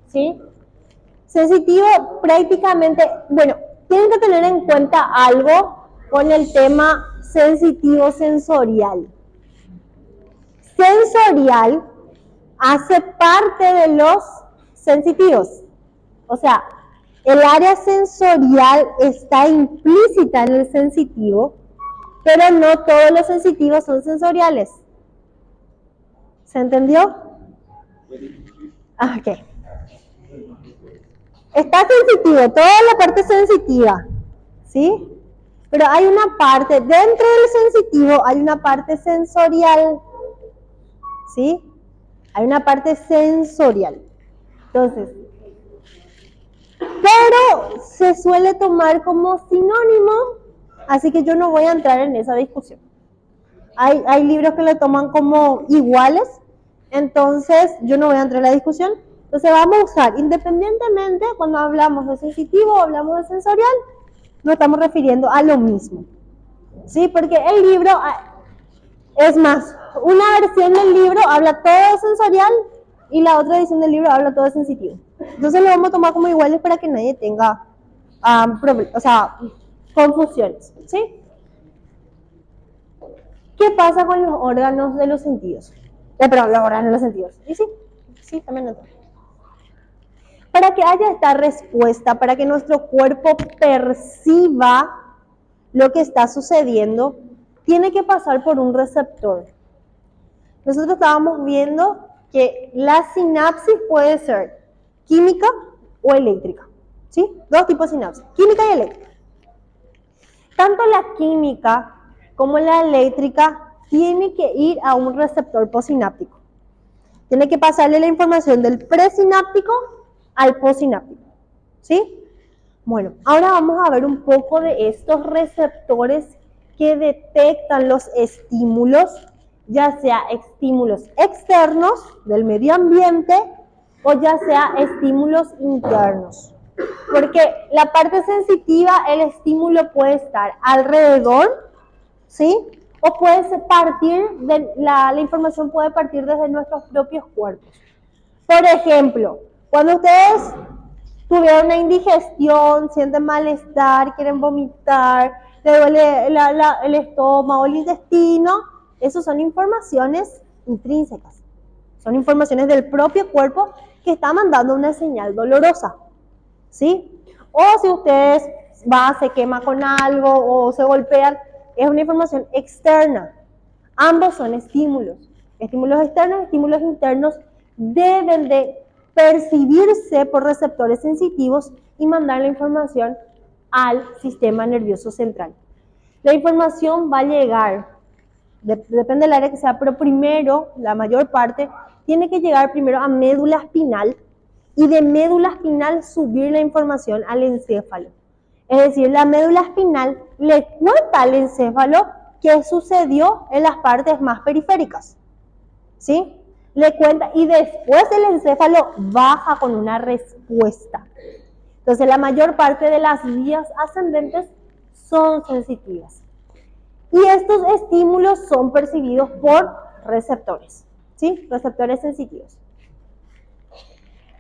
¿sí? Sensitivo prácticamente, bueno, tienen que tener en cuenta algo con el tema sensitivo sensorial. Sensorial hace parte de los sensitivos. O sea, el área sensorial está implícita en el sensitivo, pero no todos los sensitivos son sensoriales. ¿Se entendió? Ok. Está sensitivo, toda la parte sensitiva, ¿sí? Pero hay una parte, dentro del sensitivo hay una parte sensorial, ¿sí? Hay una parte sensorial. Entonces, pero se suele tomar como sinónimo, así que yo no voy a entrar en esa discusión. Hay libros que lo toman como iguales, entonces yo no voy a entrar en la discusión. Entonces vamos a usar, independientemente, cuando hablamos de sensitivo o hablamos de sensorial, nos estamos refiriendo a lo mismo. ¿Sí? Porque el libro, es más, una versión del libro habla todo de sensorial y la otra edición del libro habla todo de sensitivo. Entonces lo vamos a tomar como iguales para que nadie tenga confusiones. ¿Sí? ¿Qué pasa con los órganos de los sentidos? Perdón, los órganos de los sentidos. ¿Y sí, también lo tengo. Para que haya esta respuesta, para que nuestro cuerpo perciba lo que está sucediendo, tiene que pasar por un receptor. Nosotros estábamos viendo que la sinapsis puede ser química o eléctrica. ¿Sí? Dos tipos de sinapsis, química y eléctrica. Tanto la química como la eléctrica tiene que ir a un receptor postsináptico. Tiene que pasarle la información del presináptico al postsináptico. ¿Sí? Bueno, ahora vamos a ver un poco de estos receptores que detectan los estímulos, ya sea estímulos externos del medio ambiente o ya sea estímulos internos. Porque la parte sensitiva, el estímulo puede estar alrededor, ¿sí? O puede partir, la información puede partir desde nuestros propios cuerpos. Por ejemplo, cuando ustedes tuvieron una indigestión, sienten malestar, quieren vomitar, le duele el estómago, el intestino, eso son informaciones intrínsecas. Son informaciones del propio cuerpo que está mandando una señal dolorosa. ¿Sí? O si ustedes se quema con algo o se golpean, es una información externa. Ambos son estímulos. Estímulos externos, estímulos internos deben de percibirse por receptores sensitivos y mandar la información al sistema nervioso central. La información va a llegar, depende del área que sea, pero primero, la mayor parte, tiene que llegar primero a médula espinal y de médula espinal subir la información al encéfalo. Es decir, la médula espinal le cuenta al encéfalo qué sucedió en las partes más periféricas. ¿Sí? Le cuenta y después el encéfalo baja con una respuesta. Entonces la mayor parte de las vías ascendentes son sensitivas. Y estos estímulos son percibidos por receptores, ¿sí? Receptores sensitivos.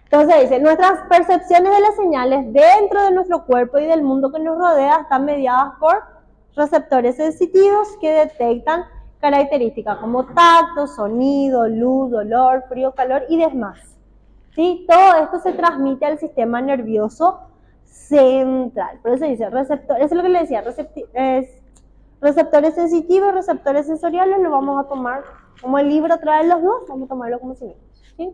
Entonces dice, nuestras percepciones de las señales dentro de nuestro cuerpo y del mundo que nos rodea están mediadas por receptores sensitivos que detectan características como tacto, sonido, luz, dolor, frío, calor y demás. ¿Sí? Todo esto se transmite al sistema nervioso central. Por eso dice, receptor, eso es lo que le decía, receptores sensitivos, receptores sensoriales, lo vamos a tomar, como el libro trae los dos, vamos a tomarlo como sinónimos. ¿Sí?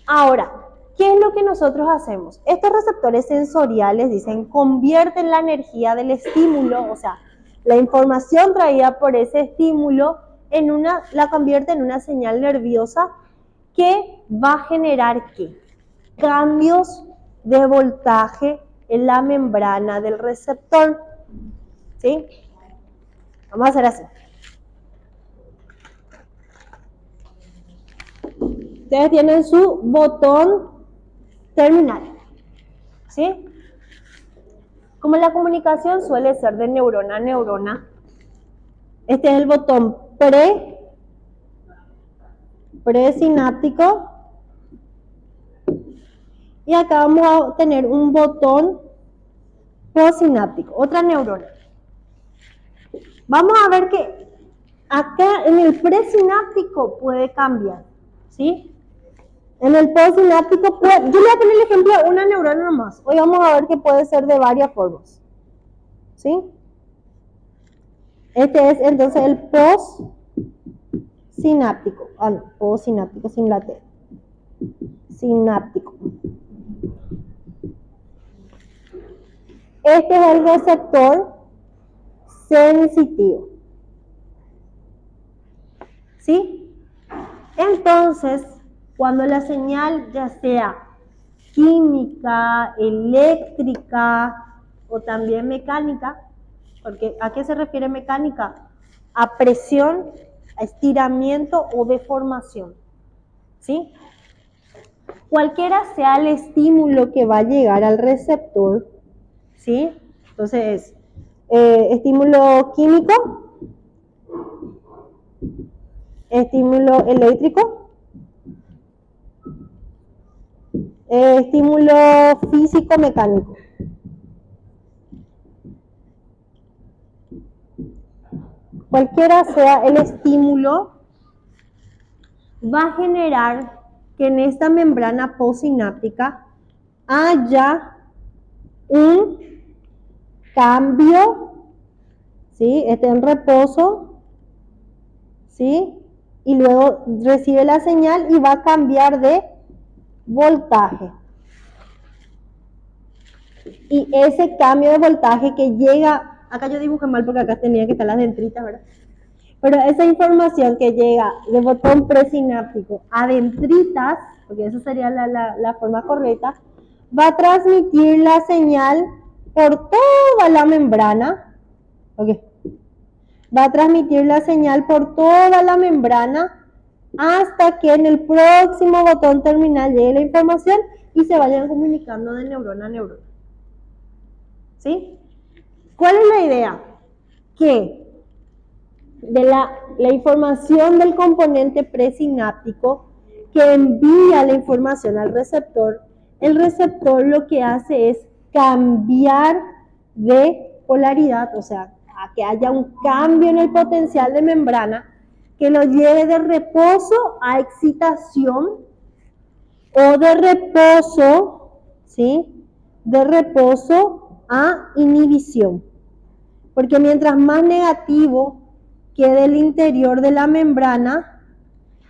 Ahora, ¿qué es lo que nosotros hacemos? Estos receptores sensoriales, dicen, convierten la energía del estímulo, o sea, la información traída por ese estímulo, la convierte en una señal nerviosa que va a generar ¿qué? Cambios de voltaje en la membrana del receptor. ¿Sí? Vamos a hacer así. Ustedes tienen su botón terminal. ¿Sí? Como la comunicación suele ser de neurona a neurona, este es el botón presináptico Y acá vamos a tener un botón postsináptico, otra neurona. Vamos a ver que acá en el presináptico puede cambiar, ¿sí? En el postsináptico, yo le voy a poner el ejemplo de una neurona nomás. Hoy vamos a ver que puede ser de varias formas, ¿sí? Este es entonces el postsináptico. Ah, no, postsináptico sin la T. Sináptico. Este es el receptor sensitivo. ¿Sí? Entonces, cuando la señal ya sea química, eléctrica o también mecánica, porque ¿a qué se refiere mecánica? A presión, a estiramiento o deformación, ¿sí? Cualquiera sea el estímulo que va a llegar al receptor, ¿sí? Entonces, estímulo químico, estímulo eléctrico, estímulo físico-mecánico. Cualquiera sea el estímulo, va a generar que en esta membrana postsináptica haya un cambio, ¿sí? Esté en reposo, ¿sí? Y luego recibe la señal y va a cambiar de voltaje. Y ese cambio de voltaje que llega, acá yo dibujé mal porque acá tenía que estar las dentritas, ¿verdad? Pero esa información que llega de botón presináptico a dentritas, porque esa sería la forma correcta, va a transmitir la señal por toda la membrana. Okay. Va a transmitir la señal por toda la membrana hasta que en el próximo botón terminal llegue la información y se vayan comunicando de neurona a neurona. ¿Sí? ¿Cuál es la idea? Que de la información del componente presináptico que envía la información al receptor, el receptor lo que hace es cambiar de polaridad, o sea, a que haya un cambio en el potencial de membrana que lo lleve de reposo a excitación o de reposo, ¿sí? De reposo a inhibición. Porque mientras más negativo quede el interior de la membrana,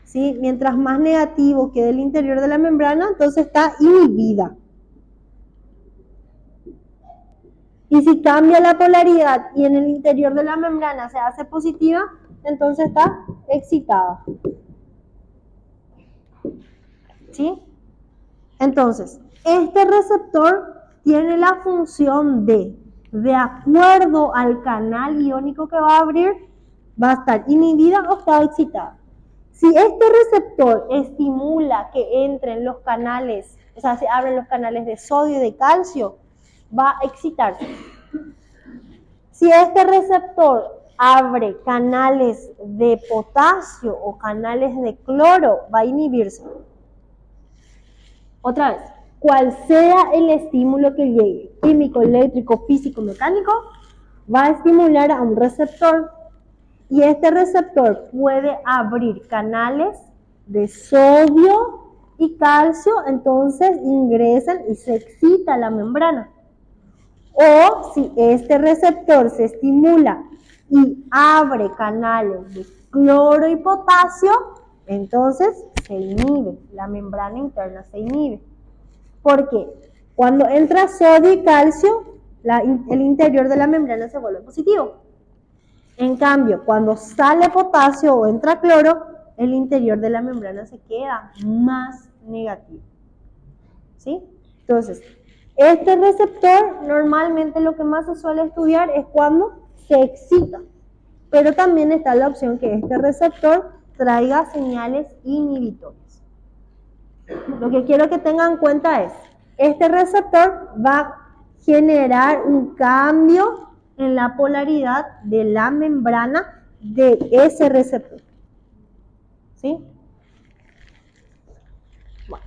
¿sí? Mientras más negativo quede el interior de la membrana, entonces está inhibida. Y si cambia la polaridad y en el interior de la membrana se hace positiva, entonces está excitada. ¿Sí? Entonces, este receptor tiene la función de acuerdo al canal iónico que va a abrir, va a estar inhibida o está excitada. Si este receptor estimula que entren los canales, o sea, se abren los canales de sodio y de calcio, va a excitarse. Si este receptor abre canales de potasio o canales de cloro, va a inhibirse. Otra vez, cual sea el estímulo que llegue, químico, eléctrico, físico, mecánico, va a estimular a un receptor y este receptor puede abrir canales de sodio y calcio, entonces ingresan y se excita la membrana. O si este receptor se estimula y abre canales de cloro y potasio, entonces se inhibe, la membrana interna se inhibe. Porque cuando entra sodio y calcio, el interior de la membrana se vuelve positivo. En cambio, cuando sale potasio o entra cloro, el interior de la membrana se queda más negativo. ¿Sí? Entonces, este receptor normalmente lo que más se suele estudiar es cuando se excita. Pero también está la opción que este receptor traiga señales inhibitorias. Lo que quiero que tengan en cuenta es, este receptor va a generar un cambio en la polaridad de la membrana de ese receptor. ¿Sí? Bueno.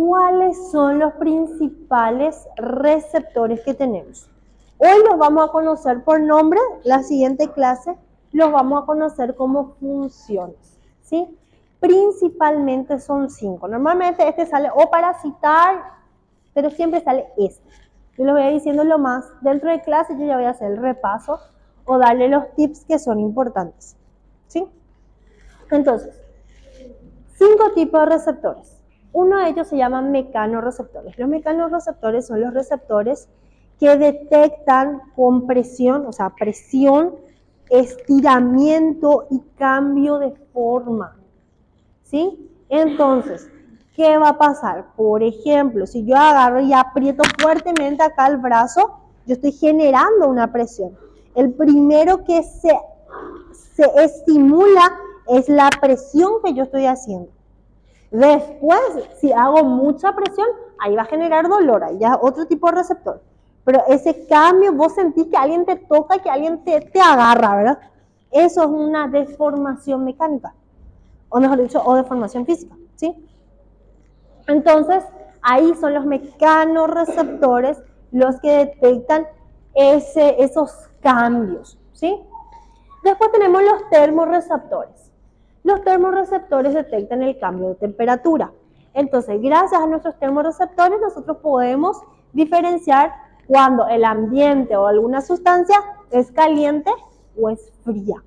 ¿cuáles son los principales receptores que tenemos? Hoy los vamos a conocer por nombre, la siguiente clase los vamos a conocer como funciones, ¿sí? Principalmente son 5. Normalmente este sale o para citar, pero siempre sale este. Yo les voy a ir diciendo lo más. Dentro de clase yo ya voy a hacer el repaso o darle los tips que son importantes, ¿sí? Entonces, 5 tipos de receptores. Uno de ellos se llama mecanorreceptores. Los mecanorreceptores son los receptores que detectan compresión, o sea, presión, estiramiento y cambio de forma, ¿sí? Entonces, ¿qué va a pasar? Por ejemplo, si yo agarro y aprieto fuertemente acá el brazo, yo estoy generando una presión. El primero que se estimula es la presión que yo estoy haciendo. Después, si hago mucha presión, ahí va a generar dolor, ahí ya es otro tipo de receptor. Pero ese cambio, vos sentís que alguien te toca, que alguien te agarra, ¿verdad? Eso es una deformación mecánica, o mejor dicho, o deformación física, ¿sí? Entonces, ahí son los mecanorreceptores los que detectan esos cambios, ¿sí? Después tenemos los termorreceptores. Los termorreceptores detectan el cambio de temperatura. Entonces, gracias a nuestros termorreceptores, nosotros podemos diferenciar cuando el ambiente o alguna sustancia es caliente o es fría,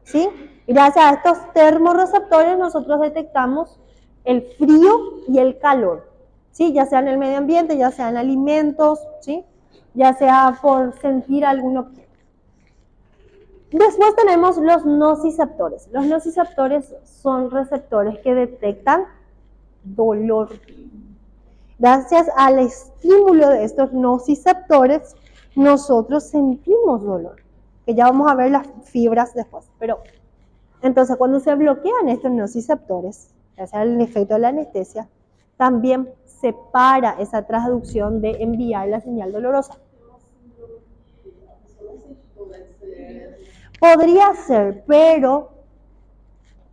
¿sí? Gracias a estos termorreceptores, nosotros detectamos el frío y el calor, ¿sí? Ya sea en el medio ambiente, ya sea en alimentos, ¿sí? Ya sea por sentir algún objeto. Después tenemos los nociceptores. Los nociceptores son receptores que detectan dolor. Gracias al estímulo de estos nociceptores, nosotros sentimos dolor. Que ya vamos a ver las fibras después. Pero entonces, cuando se bloquean estos nociceptores, gracias al efecto de la anestesia, también se para esa traducción de enviar la señal dolorosa. Podría ser, pero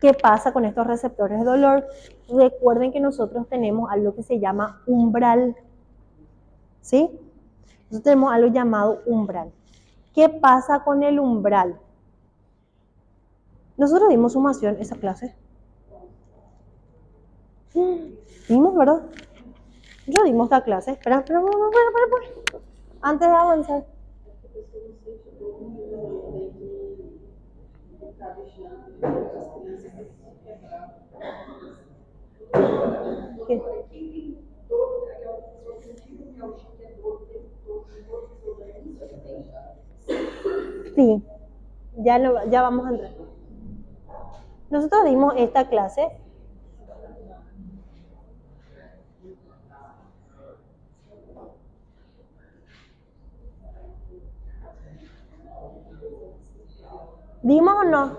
¿qué pasa con estos receptores de dolor? Recuerden que nosotros tenemos algo que se llama umbral, ¿sí? Nosotros tenemos algo llamado umbral. ¿Qué pasa con el umbral? Nosotros dimos sumación esa clase. Dimos, ¿verdad? Yo dimos esta clase. Espera. Antes de avanzar. ¿Qué? Sí, ya vamos a entrar. Nosotros dimos esta clase. ¿Dimos o no?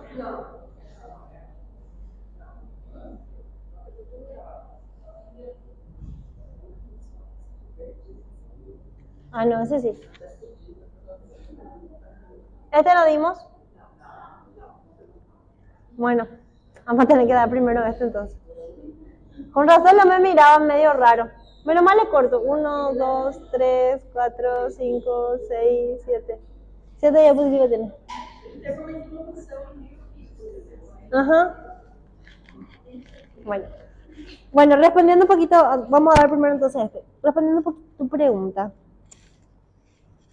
Ah, no, ese sí. ¿Este lo dimos? Bueno, vamos a tener que dar primero este entonces. Con razón no me miraban medio raro. Menos mal le corto. 1, 2, 3, 4, 5, 6, 7. 7 diapositivas tiene. Ajá. Bueno. Bueno, respondiendo un poquito, vamos a ver primero entonces este. Respondiendo un poquito tu pregunta.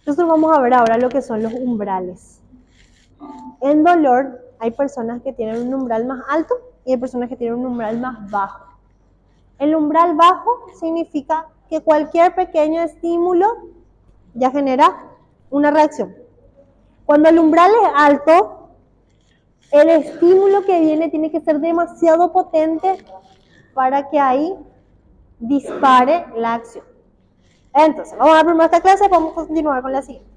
Nosotros vamos a ver ahora lo que son los umbrales. En dolor hay personas que tienen un umbral más alto y hay personas que tienen un umbral más bajo. El umbral bajo significa que cualquier pequeño estímulo ya genera una reacción. Cuando el umbral es alto, el estímulo que viene tiene que ser demasiado potente para que ahí dispare la acción. Entonces, vamos a ver primero esta clase y vamos a continuar con la siguiente.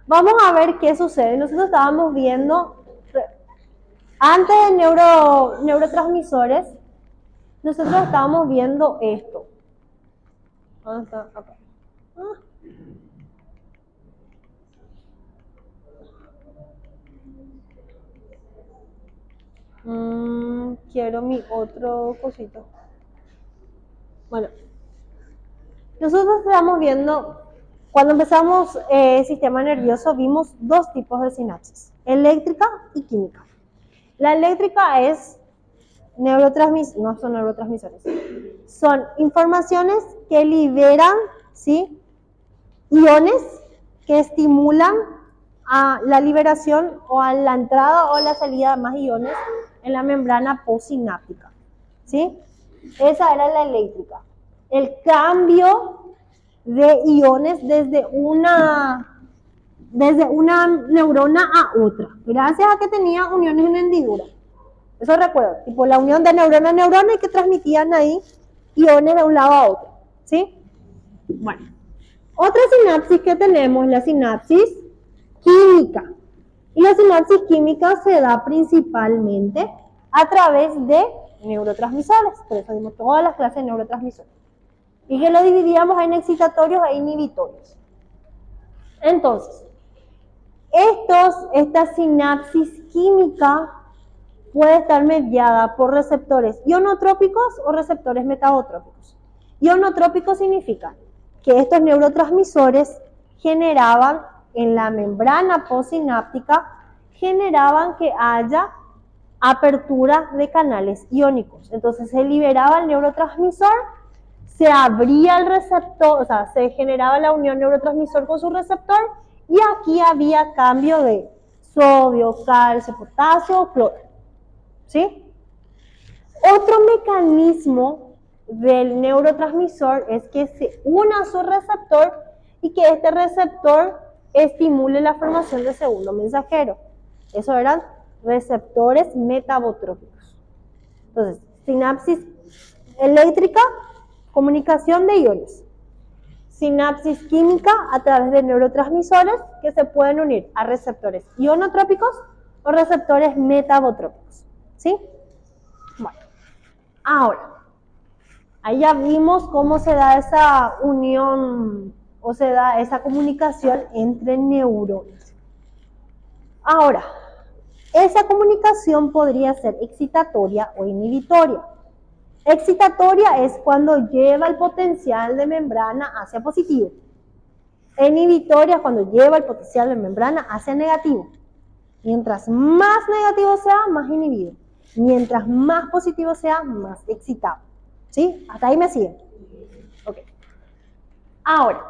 Vamos a ver qué sucede. Nosotros estábamos viendo, antes de neurotransmisores, nosotros estábamos viendo esto. ¿Dónde está? Acá. Quiero mi otro cosito. Bueno, nosotros estamos viendo, cuando empezamos el sistema nervioso, vimos dos tipos de sinapsis, eléctrica y química. La eléctrica es no son neurotransmisores, son informaciones que liberan, ¿sí?, iones que estimulan a la liberación o a la entrada o la salida de más iones en la membrana postsináptica, ¿sí? Esa era la eléctrica. El cambio de iones desde una neurona a otra, gracias a que tenía uniones en hendidura. Eso recuerdo, tipo la unión de neurona a neurona y que transmitían ahí iones de un lado a otro, ¿sí? Bueno, otra sinapsis que tenemos es la sinapsis química. Y la sinapsis química se da principalmente a través de neurotransmisores. Por eso dimos todas las clases de neurotransmisores. Y que lo dividíamos en excitatorios e inhibitorios. Entonces, esta sinapsis química puede estar mediada por receptores ionotrópicos o receptores metabotrópicos. Ionotrópico significa que estos neurotransmisores generaban en la membrana postsináptica, generaban que haya apertura de canales iónicos. Entonces se liberaba el neurotransmisor, se abría el receptor, o sea, se generaba la unión neurotransmisor con su receptor y aquí había cambio de sodio, calcio, potasio, cloro. ¿Sí? Otro mecanismo del neurotransmisor es que se una a su receptor y que este receptor estimule la formación de segundo mensajero. Eso eran receptores metabotrópicos. Entonces, sinapsis eléctrica, comunicación de iones. Sinapsis química a través de neurotransmisores que se pueden unir a receptores ionotrópicos o receptores metabotrópicos. ¿Sí? Bueno, ahora, ahí ya vimos cómo se da esa unión o se da esa comunicación entre neuronas. Ahora, esa comunicación podría ser excitatoria o inhibitoria. Excitatoria es cuando lleva el potencial de membrana hacia positivo. Inhibitoria es cuando lleva el potencial de membrana hacia negativo. Mientras más negativo sea, más inhibido. Mientras más positivo sea, más excitado. ¿Sí? Hasta ahí me siguen. Ok. Ahora,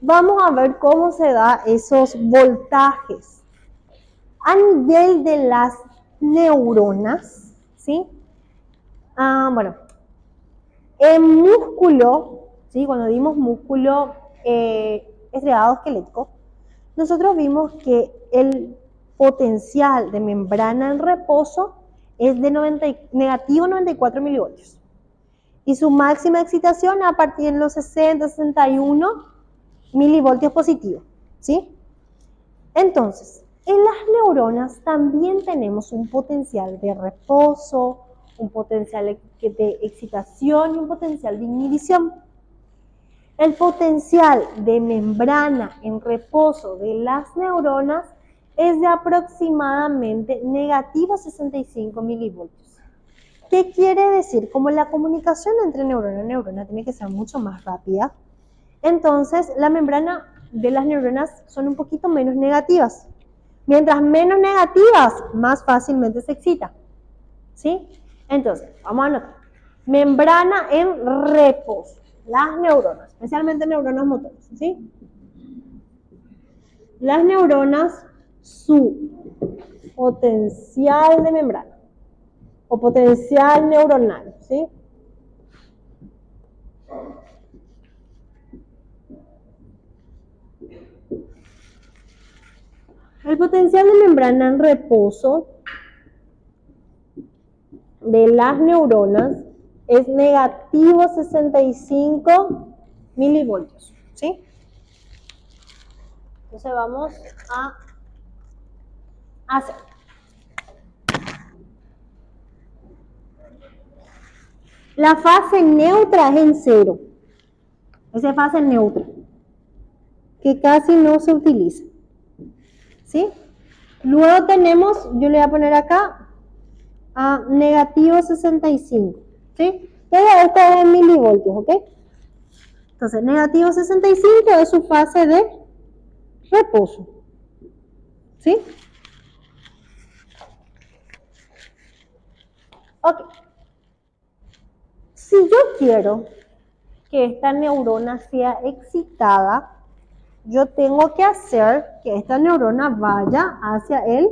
vamos a ver cómo se dan esos voltajes. A nivel de las neuronas, ¿sí? Bueno, en músculo, ¿sí? Cuando dimos músculo estriado esquelético, nosotros vimos que el potencial de membrana en reposo es de negativo 94 milivoltios. Y su máxima excitación a partir de los 60-61 milivoltios positivos, ¿sí? Entonces, en las neuronas también tenemos un potencial de reposo, un potencial de excitación y un potencial de inhibición. El potencial de membrana en reposo de las neuronas es de aproximadamente negativo 65 milivoltios. ¿Qué quiere decir? Como la comunicación entre neurona y neurona tiene que ser mucho más rápida, entonces la membrana de las neuronas son un poquito menos negativas. Mientras menos negativas, más fácilmente se excita. ¿Sí? Entonces, vamos a anotar. Membrana en reposo. Las neuronas, especialmente neuronas motoras. ¿Sí? Las neuronas, su potencial de membrana o potencial neuronal, ¿sí? El potencial de membrana en reposo de las neuronas es negativo 65 milivoltios, ¿sí? Entonces vamos a hacer. La fase neutra es en cero. Esa es fase neutra, que casi no se utiliza. ¿Sí? Luego tenemos, yo le voy a poner acá, a negativo 65. ¿Sí? Todo esto es en milivoltios, ¿ok? Entonces, negativo 65 es su fase de reposo. ¿Sí? Ok. Si yo quiero que esta neurona sea excitada, yo tengo que hacer que esta neurona vaya hacia el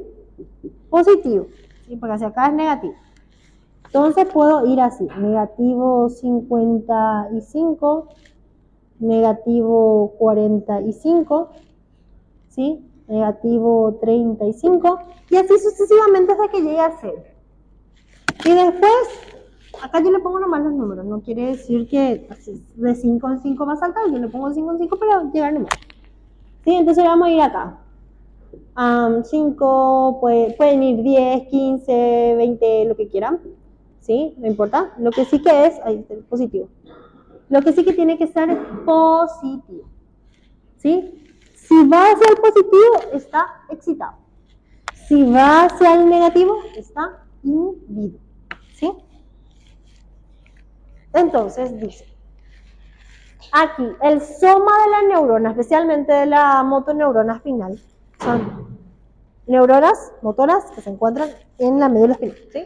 positivo, ¿sí? Porque hacia acá es negativo. Entonces puedo ir así, negativo 55, negativo 45, ¿sí? Negativo 35, y así sucesivamente hasta que llegue a 0. Y después, acá yo le pongo nomás los números, no quiere decir que de 5 en 5 va a saltar, yo le pongo 5 en 5 para llegar nomás. ¿Sí? Entonces vamos a ir acá. 5, pueden ir 10, 15, 20, lo que quieran. ¿Sí? No importa. Lo que sí que es, ahí está el positivo. Lo que sí que tiene que ser positivo. ¿Sí? Si va hacia el positivo, está excitado. Si va hacia el negativo, está inhibido. ¿Sí? Entonces dice, aquí el soma de la neurona, especialmente de la motoneurona espinal, son neuronas motoras que se encuentran en la médula espinal. ¿Sí?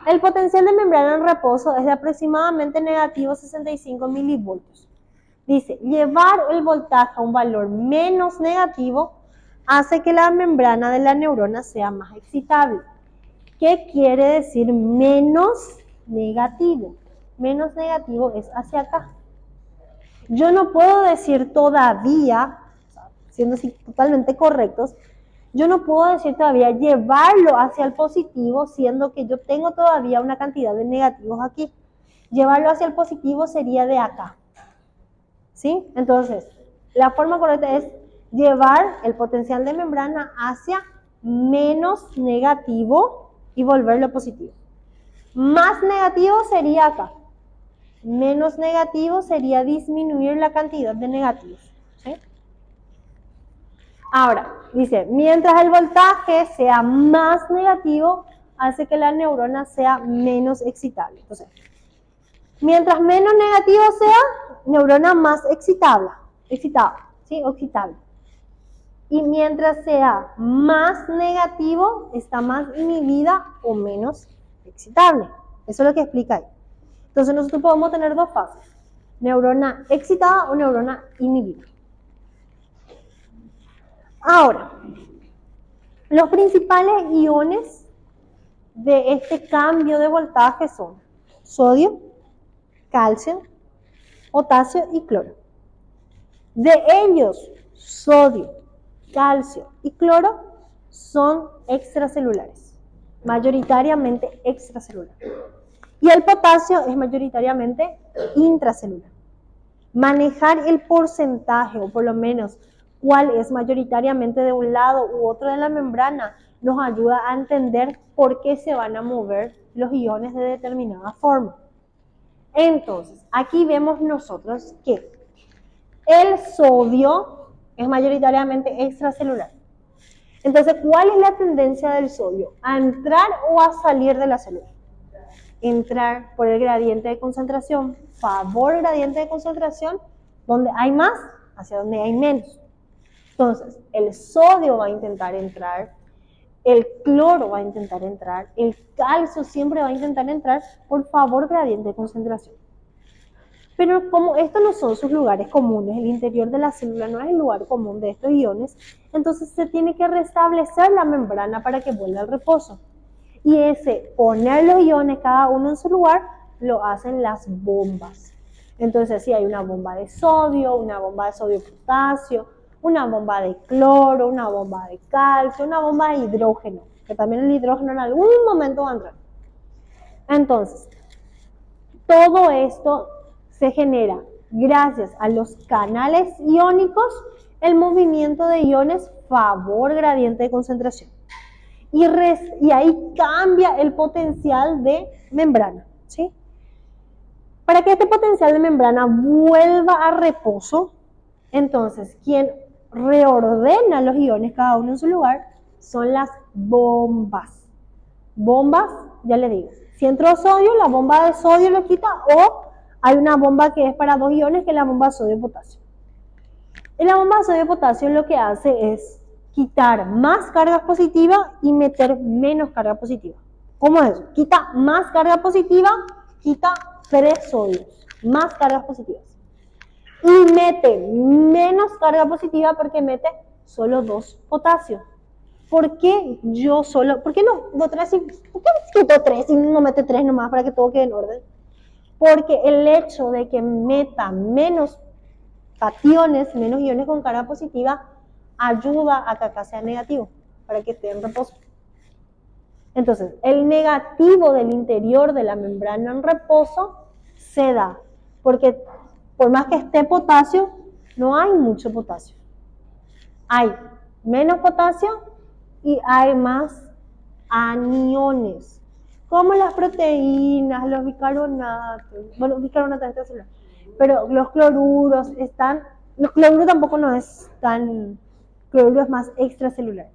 El potencial de membrana en reposo es de aproximadamente negativo 65 milivoltios. Dice, llevar el voltaje a un valor menos negativo hace que la membrana de la neurona sea más excitable. ¿Qué quiere decir menos negativo? Menos negativo es hacia acá. Yo no puedo decir todavía, siendo así totalmente correctos, yo no puedo decir todavía llevarlo hacia el positivo, siendo que yo tengo todavía una cantidad de negativos aquí. Llevarlo hacia el positivo sería de acá. ¿Sí? Entonces, la forma correcta es llevar el potencial de membrana hacia menos negativo y volverlo positivo. Más negativo sería acá. Menos negativo sería disminuir la cantidad de negativos. ¿Sí? Ahora, dice, mientras el voltaje sea más negativo, hace que la neurona sea menos excitable. Entonces, mientras menos negativo sea, neurona más excitable, ¿sí? Excitable. Y mientras sea más negativo, está más inhibida o menos excitable. Eso es lo que explica ahí. Entonces nosotros podemos tener dos fases, neurona excitada o neurona inhibida. Ahora, los principales iones de este cambio de voltaje son sodio, calcio, potasio y cloro. De ellos, sodio, calcio y cloro son extracelulares, mayoritariamente extracelulares. Y el potasio es mayoritariamente intracelular. Manejar el porcentaje, o por lo menos cuál es mayoritariamente de un lado u otro de la membrana, nos ayuda a entender por qué se van a mover los iones de determinada forma. Entonces, aquí vemos nosotros que el sodio es mayoritariamente extracelular. Entonces, ¿cuál es la tendencia del sodio? ¿A entrar o a salir de la célula? Entrar por el gradiente de concentración, favor gradiente de concentración, donde hay más, hacia donde hay menos. Entonces, el sodio va a intentar entrar, el cloro va a intentar entrar, el calcio siempre va a intentar entrar por favor gradiente de concentración. Pero como estos no son sus lugares comunes, el interior de la célula no es el lugar común de estos iones, entonces se tiene que restablecer la membrana para que vuelva al reposo. Y ese poner los iones cada uno en su lugar lo hacen las bombas. Entonces, si hay una bomba de sodio, una bomba de sodio-potasio, una bomba de cloro, una bomba de calcio, una bomba de hidrógeno, que también el hidrógeno en algún momento va a entrar. Entonces, todo esto se genera gracias a los canales iónicos, el movimiento de iones favor gradiente de concentración. Y ahí cambia el potencial de membrana, ¿sí? Para que este potencial de membrana vuelva a reposo, entonces quien reordena los iones cada uno en su lugar son las bombas. Bombas, ya les digo, Si entró sodio, la bomba de sodio lo quita, o hay una bomba que es para 2 iones, que es la bomba sodio-potasio. En la bomba de sodio-potasio lo que hace es quitar más cargas positivas y meter menos carga positiva. ¿Cómo es eso? Quita más carga positiva, quita 3 sodios, más cargas positivas. Y mete menos carga positiva porque mete solo 2 potasios. ¿Por qué yo solo? ¿Por qué no? ¿Por qué quito 3 y no mete 3 nomás para que todo quede en orden? Porque el hecho de que meta menos cationes, menos iones con carga positiva, ayuda a que acá sea negativo, para que esté en reposo. Entonces, el negativo del interior de la membrana en reposo se da, porque por más que esté potasio, no hay mucho potasio. Hay menos potasio y hay más aniones, como las proteínas, los bicarbonatos, bueno, bicarbonatos extracelulares, pero los cloruros están, los cloruros tampoco no es tan, cloruro es más extracelular.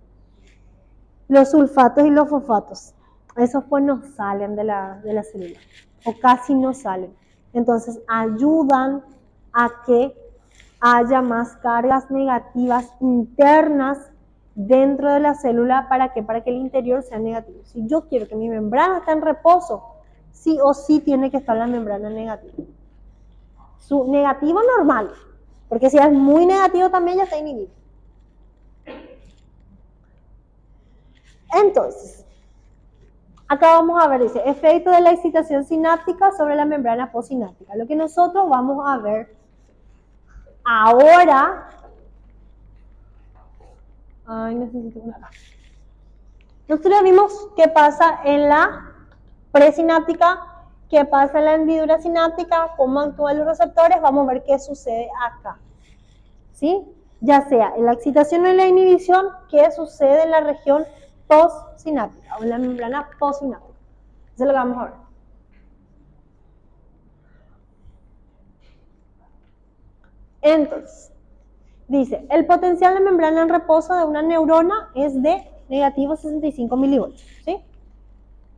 Los sulfatos y los fosfatos, esos pues no salen de la célula, o casi no salen. Entonces ayudan a que haya más cargas negativas internas dentro de la célula. ¿Para qué? Para que el interior sea negativo. Si yo quiero que mi membrana esté en reposo, sí o sí tiene que estar la membrana negativa. Su negativo normal, porque si es muy negativo también ya está inhibido. Entonces, acá vamos a ver, dice, efecto de la excitación sináptica sobre la membrana postsináptica. Lo que nosotros vamos a ver ahora, necesito una más. Nosotros vimos qué pasa en la presináptica, qué pasa en la hendidura sináptica, cómo actúan los receptores. Vamos a ver qué sucede acá, ¿sí? Ya sea en la excitación o en la inhibición, qué sucede en la región postsináptica o en la membrana postsináptica. Eso es lo que vamos a ver. Entonces, dice, el potencial de membrana en reposo de una neurona es de negativo 65 milivoltios, ¿sí?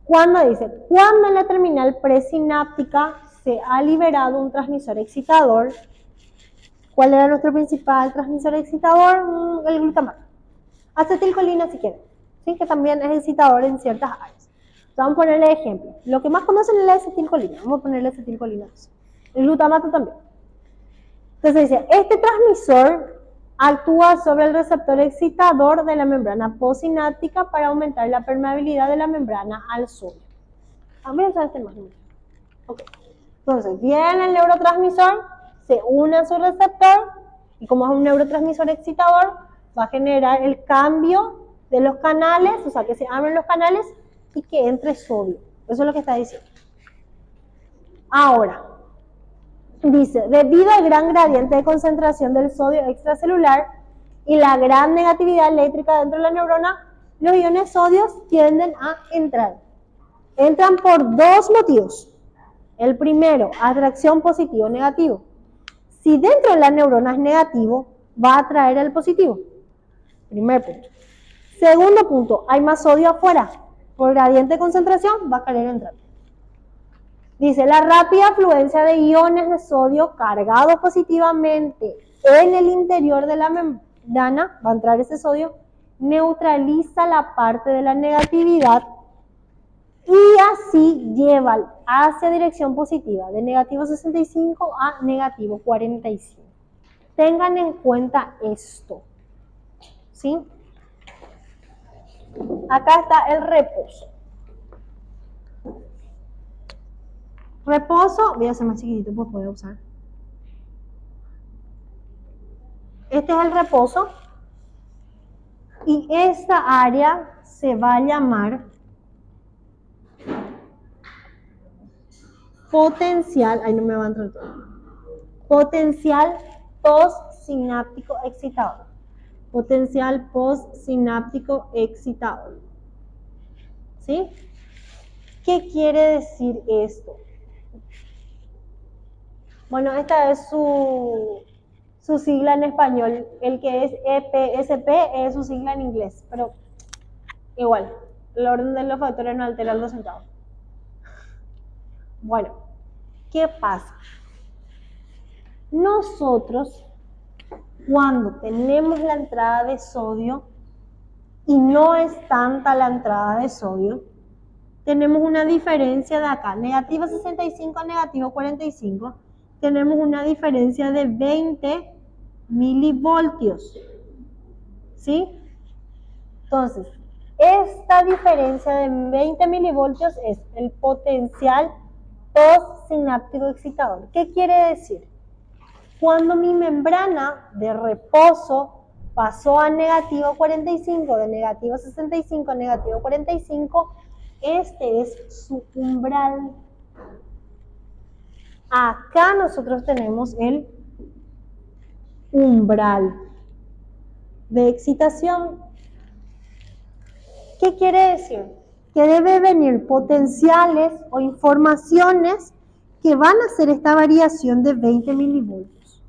Cuando dice, cuando en la terminal presináptica se ha liberado un transmisor excitador, ¿cuál era nuestro principal transmisor excitador? El glutamato. Acetilcolina si quieren, ¿sí? Que también es excitador en ciertas áreas. Entonces, vamos a ponerle ejemplo. Lo que más conocen es la acetilcolina. Vamos a ponerle acetilcolina. El glutamato también. Entonces dice, este transmisor actúa sobre el receptor excitador de la membrana postsináptica para aumentar la permeabilidad de la membrana al sodio. Vamos a usar este más. Okay. Entonces, viene el neurotransmisor, se une a su receptor, y como es un neurotransmisor excitador, va a generar el cambio de los canales, o sea, que se abren los canales y que entre sodio. Eso es lo que está diciendo. Ahora, dice, debido al gran gradiente de concentración del sodio extracelular y la gran negatividad eléctrica dentro de la neurona, los iones sodios tienden a entrar. Entran por 2 motivos. El primero, atracción positivo-negativo. Si dentro de la neurona es negativo, va a atraer el positivo. Primer punto. Segundo punto, hay más sodio afuera. Por gradiente de concentración va a querer entrar. Dice, la rápida afluencia de iones de sodio cargados positivamente en el interior de la membrana, va a entrar ese sodio, neutraliza la parte de la negatividad y así lleva hacia dirección positiva, de negativo 65 a negativo 45. Tengan en cuenta esto, ¿sí? Acá está el reposo. Reposo, voy a hacer más chiquitito pues puedo usar. Este es el reposo y esta área se va a llamar potencial, ahí no me va a entrar todo, potencial postsináptico excitador. Potencial postsináptico excitador. ¿Sí? ¿Qué quiere decir esto? Bueno, esta es su sigla en español. El que es EPSP es su sigla en inglés, pero igual, el orden de los factores no altera los centavos. Bueno, ¿qué pasa? Nosotros, cuando tenemos la entrada de sodio y no es tanta la entrada de sodio, tenemos una diferencia de acá, negativo 65 a negativo 45, tenemos una diferencia de 20 milivoltios, ¿sí? Entonces, esta diferencia de 20 milivoltios es el potencial postsináptico excitador. ¿Qué quiere decir? Cuando mi membrana de reposo pasó a negativo 45, de negativo 65 a negativo 45, este es su umbral. Acá nosotros tenemos el umbral de excitación. ¿Qué quiere decir? Que debe venir potenciales o informaciones que van a hacer esta variación de 20 milivoltios.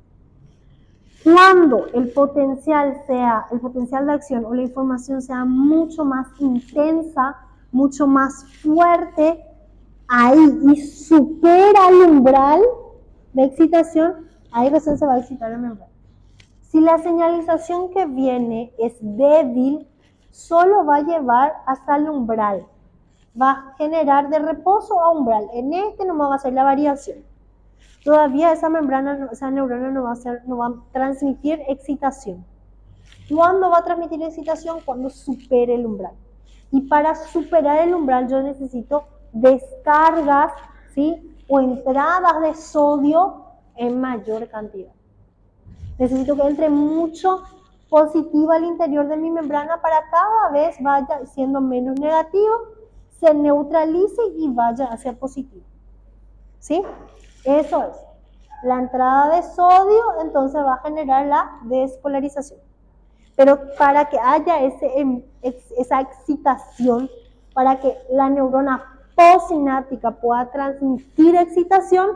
Cuando el potencial de acción o la información sea mucho más intensa, mucho más fuerte, ahí y supera el umbral de excitación, ahí recién se va a excitar la membrana. Si la señalización que viene es débil, solo va a llevar hasta el umbral. Va a generar de reposo a umbral. En este no va a ser la variación. Todavía esa membrana, esa neurona no va a transmitir excitación. ¿Cuándo va a transmitir excitación? Cuando supere el umbral. Y para superar el umbral yo necesito descargas, ¿sí? O entradas de sodio en mayor cantidad. Necesito que entre mucho positivo al interior de mi membrana para cada vez vaya siendo menos negativo, se neutralice y vaya hacia positivo. ¿Sí? Eso es. La entrada de sodio entonces va a generar la despolarización. Pero para que haya esa excitación, para que la neurona postsináptica pueda transmitir excitación,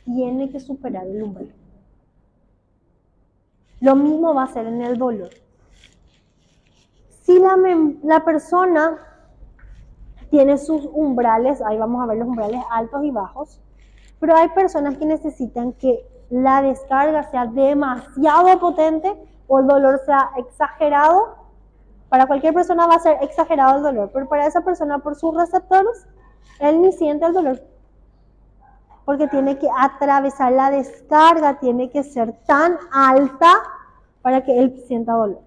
tiene que superar el umbral. Lo mismo va a ser en el dolor. Si la persona tiene sus umbrales, ahí vamos a ver los umbrales altos y bajos, pero hay personas que necesitan que la descarga sea demasiado potente o el dolor sea exagerado. Para cualquier persona va a ser exagerado el dolor, pero para esa persona, por sus receptores, él ni siente el dolor. Porque tiene que atravesar la descarga, tiene que ser tan alta para que él sienta dolor.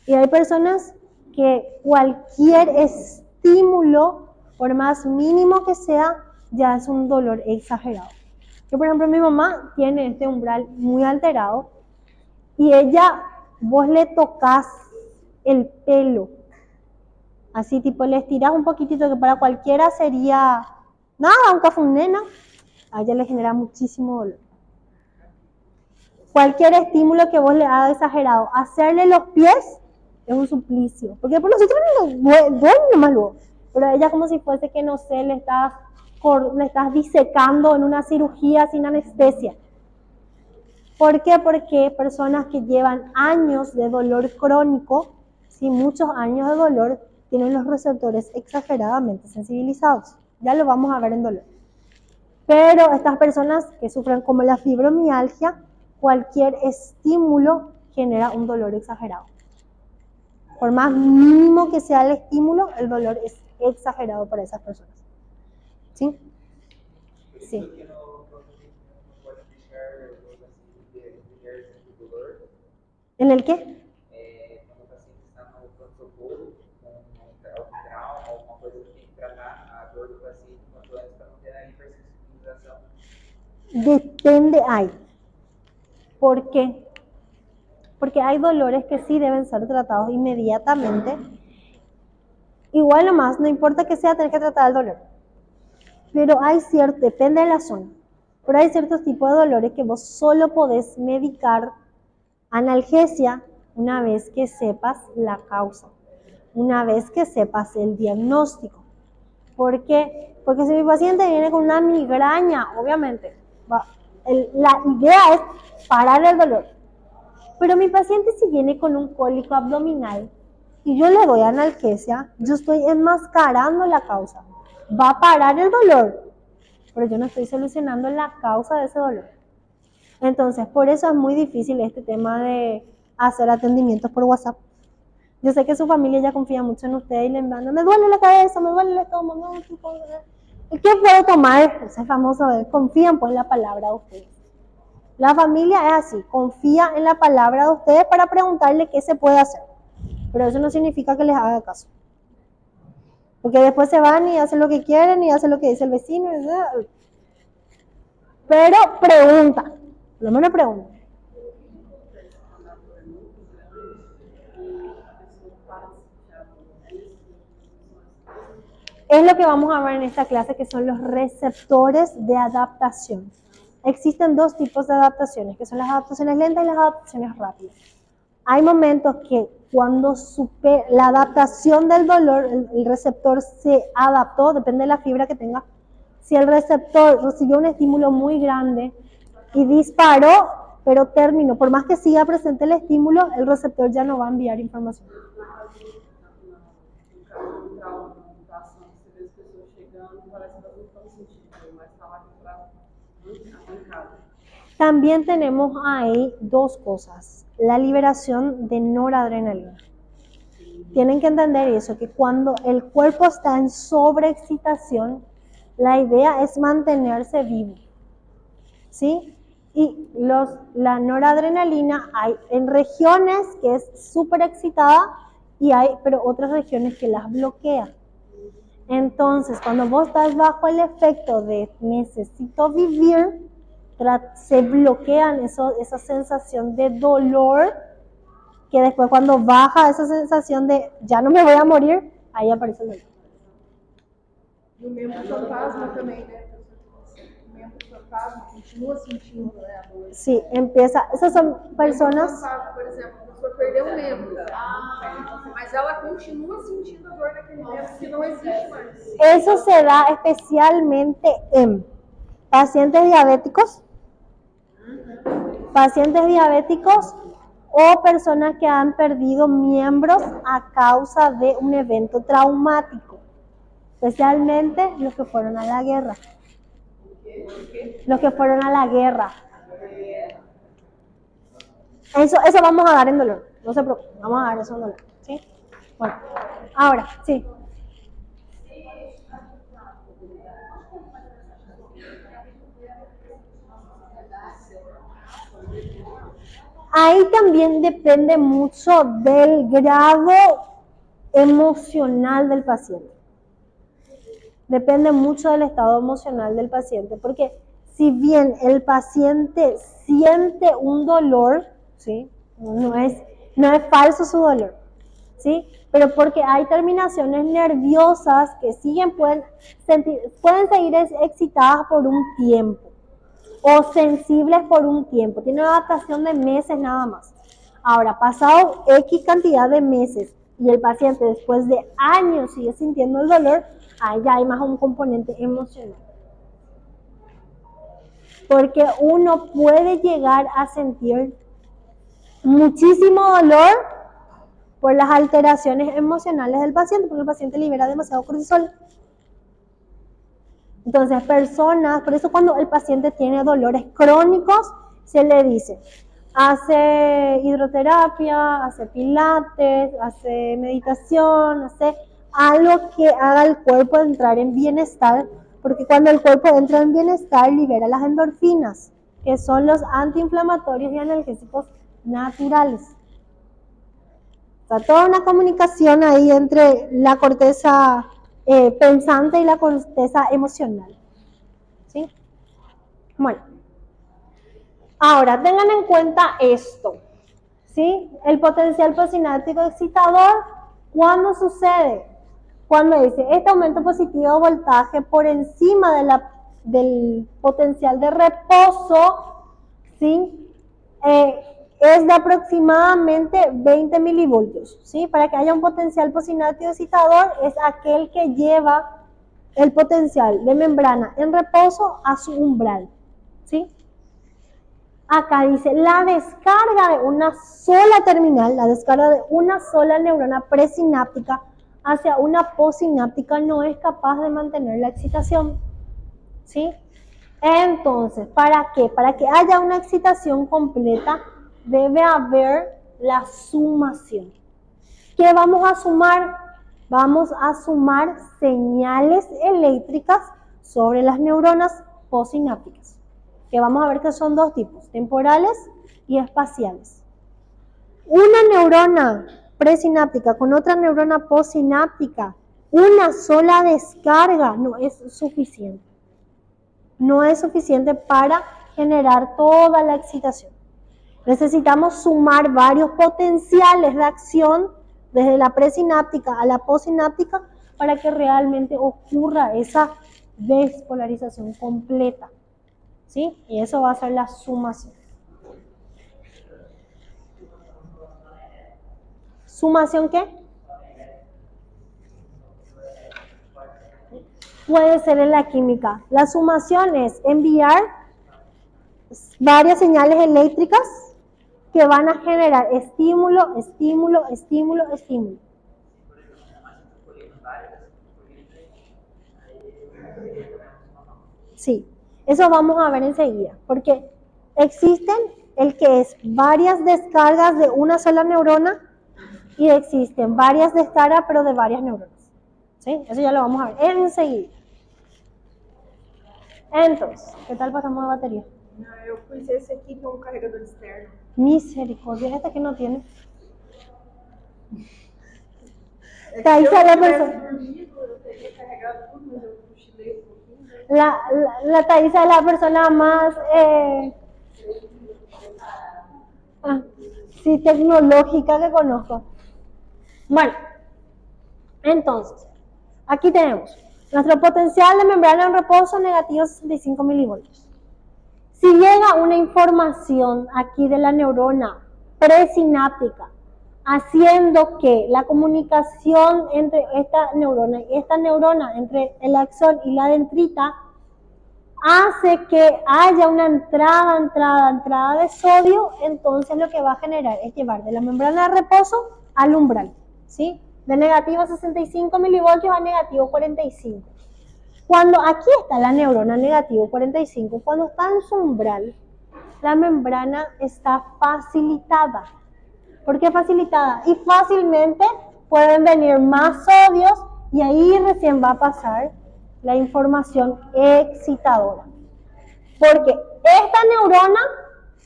Y hay personas que cualquier estímulo, por más mínimo que sea, ya es un dolor exagerado. Yo, por ejemplo, mi mamá tiene este umbral muy alterado y ella, vos le tocas el pelo, así tipo le estiras un poquitito, que para cualquiera sería nada, aunque fue un nena, a ella le genera muchísimo dolor. Cualquier estímulo que vos le hagas exagerado, hacerle los pies es un suplicio, porque por nosotros duele nomás luego, pero ella como si fuese que no sé, le estás disecando en una cirugía sin anestesia. ¿Por qué? Porque personas que llevan años de dolor crónico, ¿sí? Muchos años de dolor, tienen los receptores exageradamente sensibilizados. Ya lo vamos a ver en dolor. Pero estas personas que sufren como la fibromialgia, cualquier estímulo genera un dolor exagerado. Por más mínimo que sea el estímulo, el dolor es exagerado para esas personas. ¿Sí? Sí. ¿En el qué? Quando o paciente está no pronto-socorro, com algum trauma, alguma coisa que tem que tratar a dor do paciente quanto antes para não ter a hipersensibilização. Depende, hay. ¿Por qué? Porque hay dolores que sí deben ser tratados inmediatamente. Igual nomás, no importa que sea, tener que tratar el dolor. Pero depende de la zona. Pero hay ciertos tipos de dolores que vos solo podés medicar analgesia una vez que sepas la causa, una vez que sepas el diagnóstico. ¿Por qué? Porque si mi paciente viene con una migraña, obviamente, la idea es parar el dolor. Pero mi paciente si viene con un cólico abdominal y yo le doy analgesia, yo estoy enmascarando la causa. ¿Va a parar el dolor? pero yo no estoy solucionando la causa de ese dolor. Entonces, por eso es muy difícil este tema de hacer atendimientos por WhatsApp. Yo sé que su familia ya confía mucho en usted y le manda, me duele la cabeza, me duele el estómago, ¿qué puedo tomar? Ese famoso, confían pues en la palabra de ustedes. La familia es así, confía en la palabra de ustedes para preguntarle qué se puede hacer. Pero eso no significa que les haga caso. Porque después se van y hacen lo que quieren y hacen lo que dice el vecino. Pero pregunta, por lo menos pregunta. Es lo que vamos a ver en esta clase, que son los receptores de adaptación. Existen dos tipos de adaptaciones, que son las adaptaciones lentas y las adaptaciones rápidas. Hay momentos que cuando la adaptación del dolor, el receptor se adaptó, depende de la fibra que tenga. Si el receptor recibió un estímulo muy grande y disparó, pero terminó, por más que siga presente el estímulo, el receptor ya no va a enviar información. También tenemos ahí dos cosas. La liberación de noradrenalina. Tienen que entender eso, que cuando el cuerpo está en sobreexcitación, la idea es mantenerse vivo. ¿Sí? Y la noradrenalina hay en regiones que es súper excitada y hay pero otras regiones que las bloquea. Entonces, cuando vos estás bajo el efecto de necesito vivir, se bloquean esa sensación de dolor, que después cuando baja esa sensación de ya no me voy a morir, ahí aparece el dolor. E o membro fantasma também, né? O membro fantasma continua sentindo, né, a dor. Sí, empieza. Esas son personas. O fantasma, por exemplo, a pessoa perdeu um membro, mas ela continua sentindo a dor naquele membro que não existe mais. Eso se da especialmente en pacientes diabéticos o personas que han perdido miembros a causa de un evento traumático, especialmente los que fueron a la guerra. Eso vamos a dar en dolor, no se preocupen, vamos a dar eso en dolor, ¿sí? Bueno, ahora, sí. Ahí también depende mucho del grado emocional del paciente. Depende mucho del estado emocional del paciente, porque si bien el paciente siente un dolor, ¿sí? No es falso su dolor, ¿sí? Pero porque hay terminaciones nerviosas que pueden seguir excitadas por un tiempo o sensibles por un tiempo. Tiene una adaptación de meses nada más. Ahora, pasado X cantidad de meses y el paciente después de años sigue sintiendo el dolor, ahí ya hay más un componente emocional. Porque uno puede llegar a sentir muchísimo dolor por las alteraciones emocionales del paciente, porque el paciente libera demasiado cortisol. Entonces, por eso cuando el paciente tiene dolores crónicos, se le dice, hace hidroterapia, hace pilates, hace meditación, hace algo que haga al cuerpo entrar en bienestar, porque cuando el cuerpo entra en bienestar, libera las endorfinas, que son los antiinflamatorios y analgésicos naturales. O sea, toda una comunicación ahí entre la corteza pensante y la corteza emocional. ¿Sí? Bueno. Ahora, tengan en cuenta esto. ¿Sí? El potencial postsináptico excitador, ¿cuándo sucede? Cuando dice este aumento positivo de voltaje por encima del potencial de reposo, ¿sí? Es de aproximadamente 20 milivoltios, ¿sí? Para que haya un potencial postsináptico excitador es aquel que lleva el potencial de membrana en reposo a su umbral, ¿sí? Acá dice la descarga de una sola terminal, la descarga de una sola neurona presináptica hacia una postsináptica no es capaz de mantener la excitación, ¿sí? Entonces, ¿para qué? Para que haya una excitación completa, debe haber la sumación. ¿Qué vamos a sumar? Vamos a sumar señales eléctricas sobre las neuronas postsinápticas, que vamos a ver que son dos tipos, temporales y espaciales. Una neurona presináptica con otra neurona postsináptica, una sola descarga no es suficiente. No es suficiente para generar toda la excitación. Necesitamos sumar varios potenciales de acción desde la presináptica a la postsináptica para que realmente ocurra esa despolarización completa. ¿Sí? Y eso va a ser la sumación. ¿Sumación qué? Puede ser en la química. La sumación es enviar varias señales eléctricas que van a generar estímulo, estímulo, estímulo, estímulo. Sí, eso vamos a ver enseguida, porque existen el que es varias descargas de una sola neurona y existen varias descargas pero de varias neuronas. ¿Sí? Eso ya lo vamos a ver enseguida. Entonces, ¿qué tal pasamos de batería? Não, eu pus esse aqui com o carregador externo. Misericordia, este que no tiene. É que Tá, se isso eu é a tivesse pessoa. dormido, eu teria carregado tudo, mas eu cochilei um pouquinho. Né? La Thaisa es la persona más sí, tecnológica que conozco. Bueno, entonces, aquí tenemos nuestro potencial de membrana en reposo negativo 65 milivoltios. Si llega una información aquí de la neurona presináptica, haciendo que la comunicación entre esta neurona y esta neurona, entre el axón y la dendrita, hace que haya una entrada de sodio, entonces lo que va a generar es llevar de la membrana de reposo al umbral, ¿sí? De negativo 65 milivoltios a negativo 45. Cuando aquí está la neurona negativo 45, cuando está en su umbral, la membrana está facilitada. ¿Por qué facilitada? Y fácilmente pueden venir más sodios y ahí recién va a pasar la información excitadora. Porque esta neurona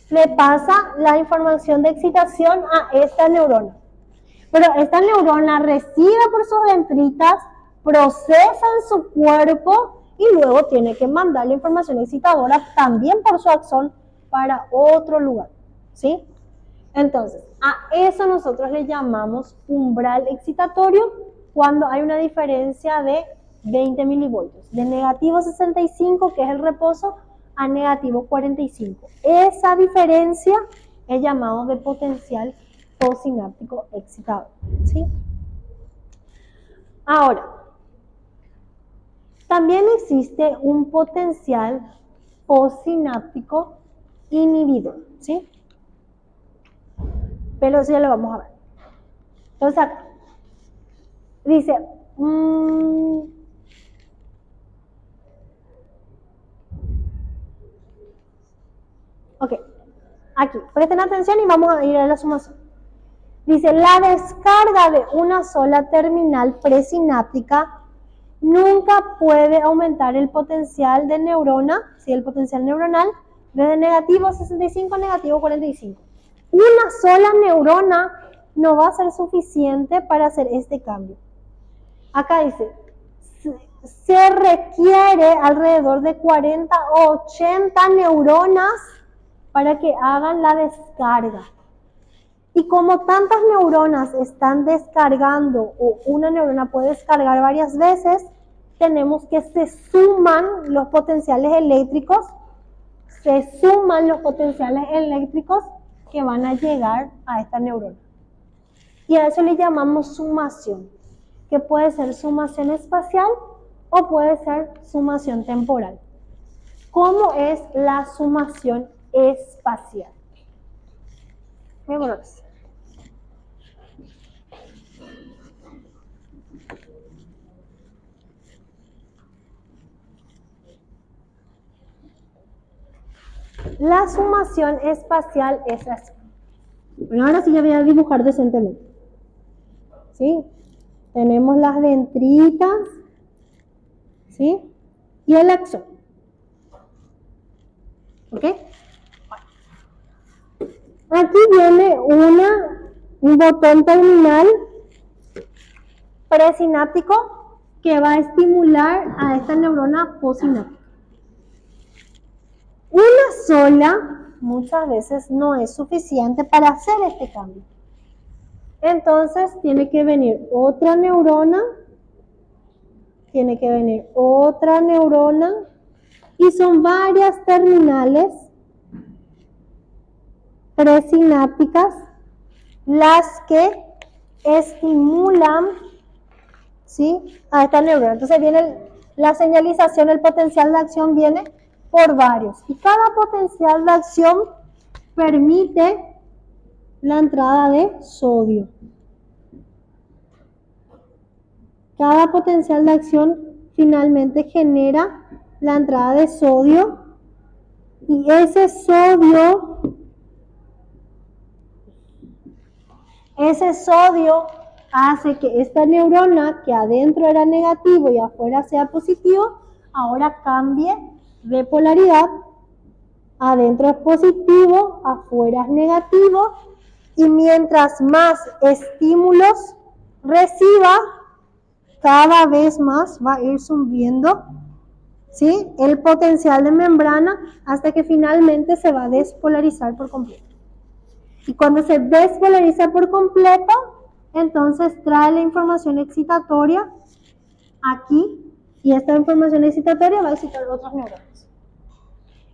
le pasa la información de excitación a esta neurona. Pero esta neurona recibe por sus dendritas, procesa en su cuerpo y luego tiene que mandar la información excitadora también por su axón para otro lugar. ¿Sí? Entonces, a eso nosotros le llamamos umbral excitatorio cuando hay una diferencia de 20 milivoltios, de negativo 65, que es el reposo, a negativo 45. Esa diferencia es llamado de potencial postsináptico excitado. ¿Sí? Ahora, también existe un potencial postsináptico inhibido. ¿Sí? Pero eso ya lo vamos a ver. Entonces acá dice, ok, aquí, presten atención y vamos a ir a la sumación. Dice, la descarga de una sola terminal presináptica nunca puede aumentar el potencial de neurona, ¿sí? El potencial neuronal, desde negativo 65 a negativo 45. Una sola neurona no va a ser suficiente para hacer este cambio. Acá dice, se requiere alrededor de 40 o 80 neuronas para que hagan la descarga. Y como tantas neuronas están descargando, o una neurona puede descargar varias veces, tenemos que se suman los potenciales eléctricos que van a llegar a esta neurona. Y a eso le llamamos sumación, que puede ser sumación espacial o puede ser sumación temporal. ¿Cómo es la sumación espacial? Vámonos. La sumación espacial es así. Bueno, ahora sí ya voy a dibujar decentemente. ¿Sí? Tenemos las dendritas, ¿sí? Y el axón. ¿Ok? Aquí viene un botón terminal presináptico que va a estimular a esta neurona postsináptica. Una sola muchas veces no es suficiente para hacer este cambio. Entonces tiene que venir otra neurona, y son varias terminales presinápticas las que estimulan, ¿sí?, a esta neurona. Entonces viene la señalización, el potencial de acción viene por varios. Y cada potencial de acción permite la entrada de sodio. Cada potencial de acción finalmente genera la entrada de sodio y ese sodio hace que esta neurona que adentro era negativo y afuera sea positivo, ahora cambie de polaridad. Adentro es positivo, afuera es negativo, y mientras más estímulos reciba, cada vez más va a ir subiendo, ¿sí?, el potencial de membrana hasta que finalmente se va a despolarizar por completo. Y cuando se despolariza por completo, entonces trae la información excitatoria aquí, y esta información excitatoria va a excitar otras neuronas.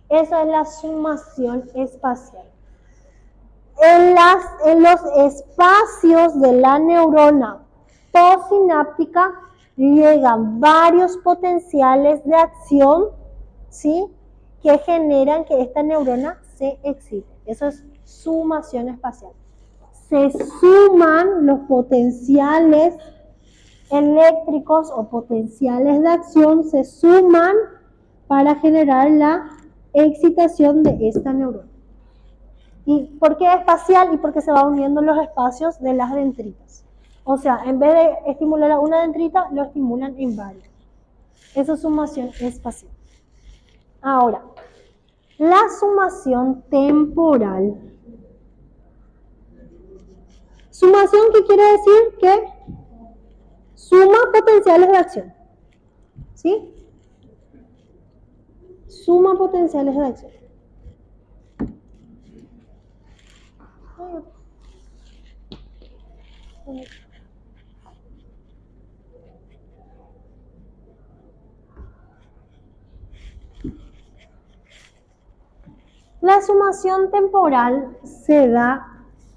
Esa es la sumación espacial. En los espacios de la neurona postsináptica llegan varios potenciales de acción, ¿sí?, que generan que esta neurona se excite. Eso es sumación espacial. Se suman los potenciales eléctricos o potenciales de acción, se suman para generar la excitación de esta neurona. ¿Y por qué espacial? Y porque se van uniendo los espacios de las dendritas. O sea, en vez de estimular a una dendrita, lo estimulan en varias. Eso es sumación espacial. Ahora, la sumación temporal. Sumación, ¿qué quiere decir? Que suma potenciales de acción. ¿Sí? Suma potenciales de acción. La sumación temporal se da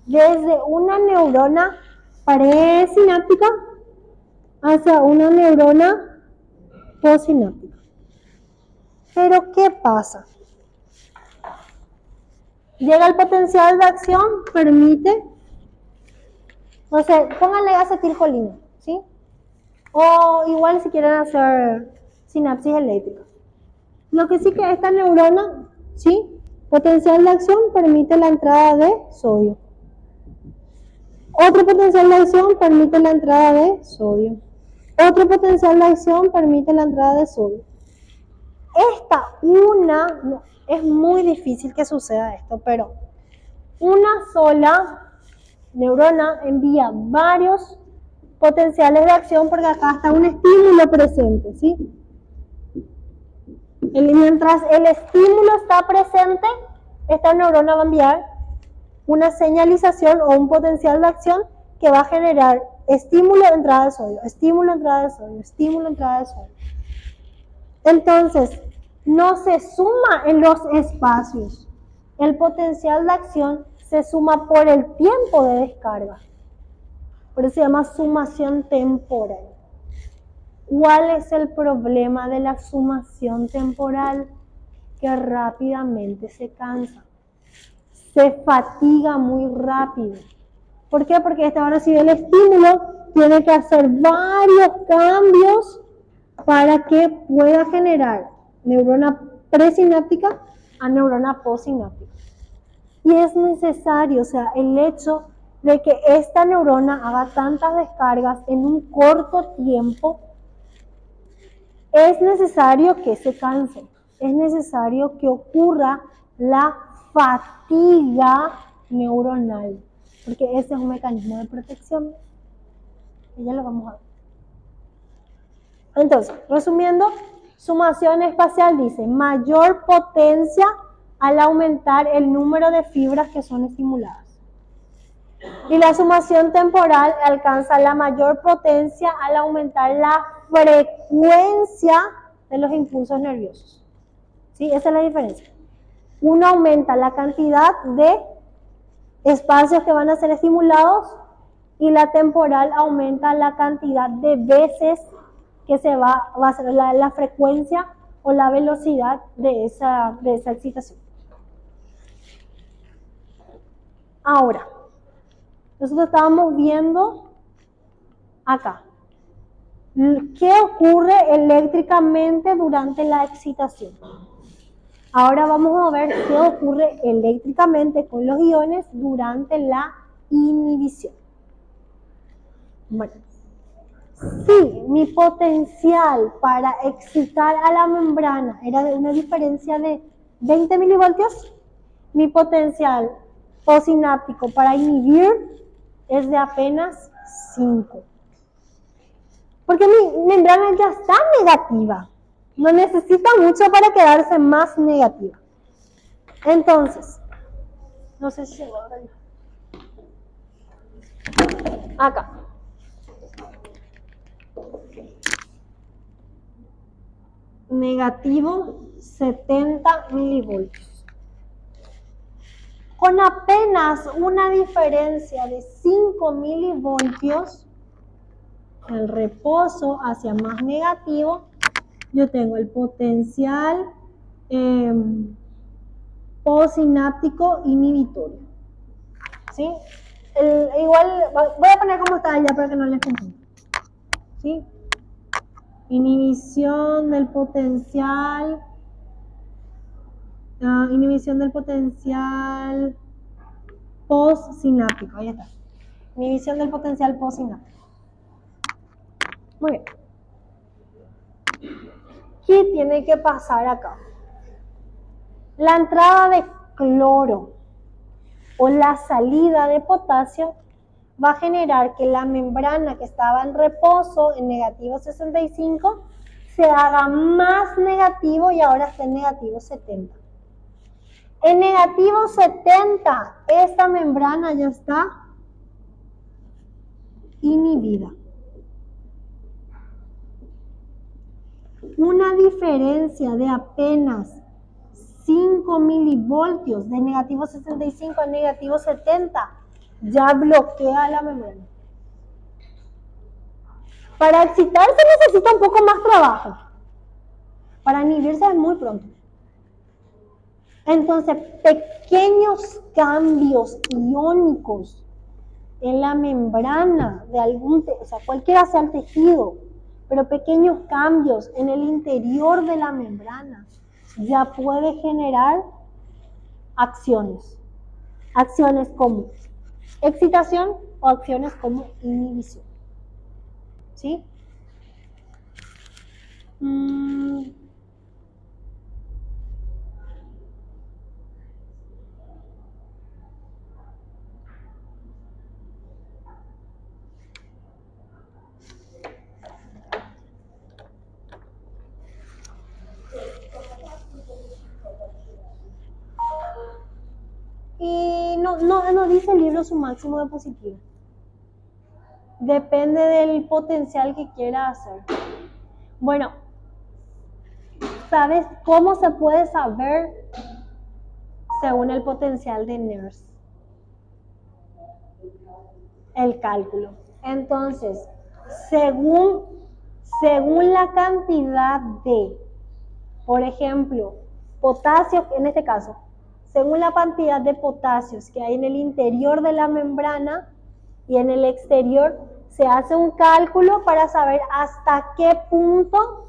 desde una neurona presináptica hacia una neurona postsináptica. Pero ¿qué pasa? Llega el potencial de acción, permite, no sé, pónganle acetilcolina, ¿sí? O igual si quieren hacer sinapsis eléctrica. Lo que sí que esta neurona, ¿sí?, potencial de acción permite la entrada de sodio. Otro potencial de acción permite la entrada de sodio. Otro potencial de acción permite la entrada de sodio. Es muy difícil que suceda esto, pero una sola neurona envía varios potenciales de acción porque acá está un estímulo presente, ¿sí? Mientras el estímulo está presente, esta neurona va a enviar una señalización o un potencial de acción que va a generar estímulo, entrada de sodio, estímulo, entrada de sodio, estímulo, entrada de sodio. Entonces, no se suma en los espacios. El potencial de acción se suma por el tiempo de descarga. Por eso se llama sumación temporal. ¿Cuál es el problema de la sumación temporal? Que rápidamente se cansa. Se fatiga muy rápido. ¿Por qué? Porque esta hora si el estímulo tiene que hacer varios cambios para que pueda generar neurona presináptica a neurona postsináptica. Y es necesario, o sea, el hecho de que esta neurona haga tantas descargas en un corto tiempo, es necesario que se canse, es necesario que ocurra la fatiga neuronal, porque ese es un mecanismo de protección, y ya lo vamos a ver. Entonces, resumiendo, sumación espacial dice mayor potencia al aumentar el número de fibras que son estimuladas. Y la sumación temporal alcanza la mayor potencia al aumentar la frecuencia de los impulsos nerviosos. ¿Sí? Esa es la diferencia. Uno aumenta la cantidad de espacios que van a ser estimulados y la temporal aumenta la cantidad de veces que va a ser la frecuencia o la velocidad de esa excitación. Ahora, nosotros estábamos viendo acá qué ocurre eléctricamente durante la excitación. Ahora vamos a ver qué ocurre eléctricamente con los iones durante la inhibición. Bueno, si mi potencial para excitar a la membrana era de una diferencia de 20 milivoltios, mi potencial postsináptico para inhibir es de apenas 5. Porque mi membrana ya está negativa. No necesita mucho para quedarse más negativa. Entonces, no sé si se va a ver. Acá. Negativo 70 milivoltios. Con apenas una diferencia de 5 milivoltios, el reposo hacia más negativo, yo tengo el potencial postsináptico inhibitorio. ¿Sí? Igual, voy a poner como está ya para que no les confunda. ¿Sí? Inhibición del potencial postsináptico, ahí está. Inhibición del potencial postsináptico. Muy bien. ¿Qué tiene que pasar acá? La entrada de cloro o la salida de potasio va a generar que la membrana que estaba en reposo en negativo 65 se haga más negativo y ahora está en negativo 70. En negativo 70, esta membrana ya está inhibida. Una diferencia de apenas 5 milivoltios de negativo 65 a negativo 70 ya bloquea la membrana. Para excitarse necesita un poco más trabajo. Para inhibirse es muy pronto. Entonces, pequeños cambios iónicos en la membrana de algún, o sea, cualquiera sea el tejido, pero pequeños cambios en el interior de la membrana ya puede generar acciones. Acciones como excitación o acciones como inhibición. ¿Sí? Y no dice el libro su máximo de positivo. Depende del potencial que quiera hacer. Bueno, ¿sabes cómo se puede saber según el potencial de NERS? El cálculo. Entonces, según la cantidad de, por ejemplo, potasio, en este caso, según la cantidad de potasios que hay en el interior de la membrana y en el exterior, se hace un cálculo para saber hasta qué punto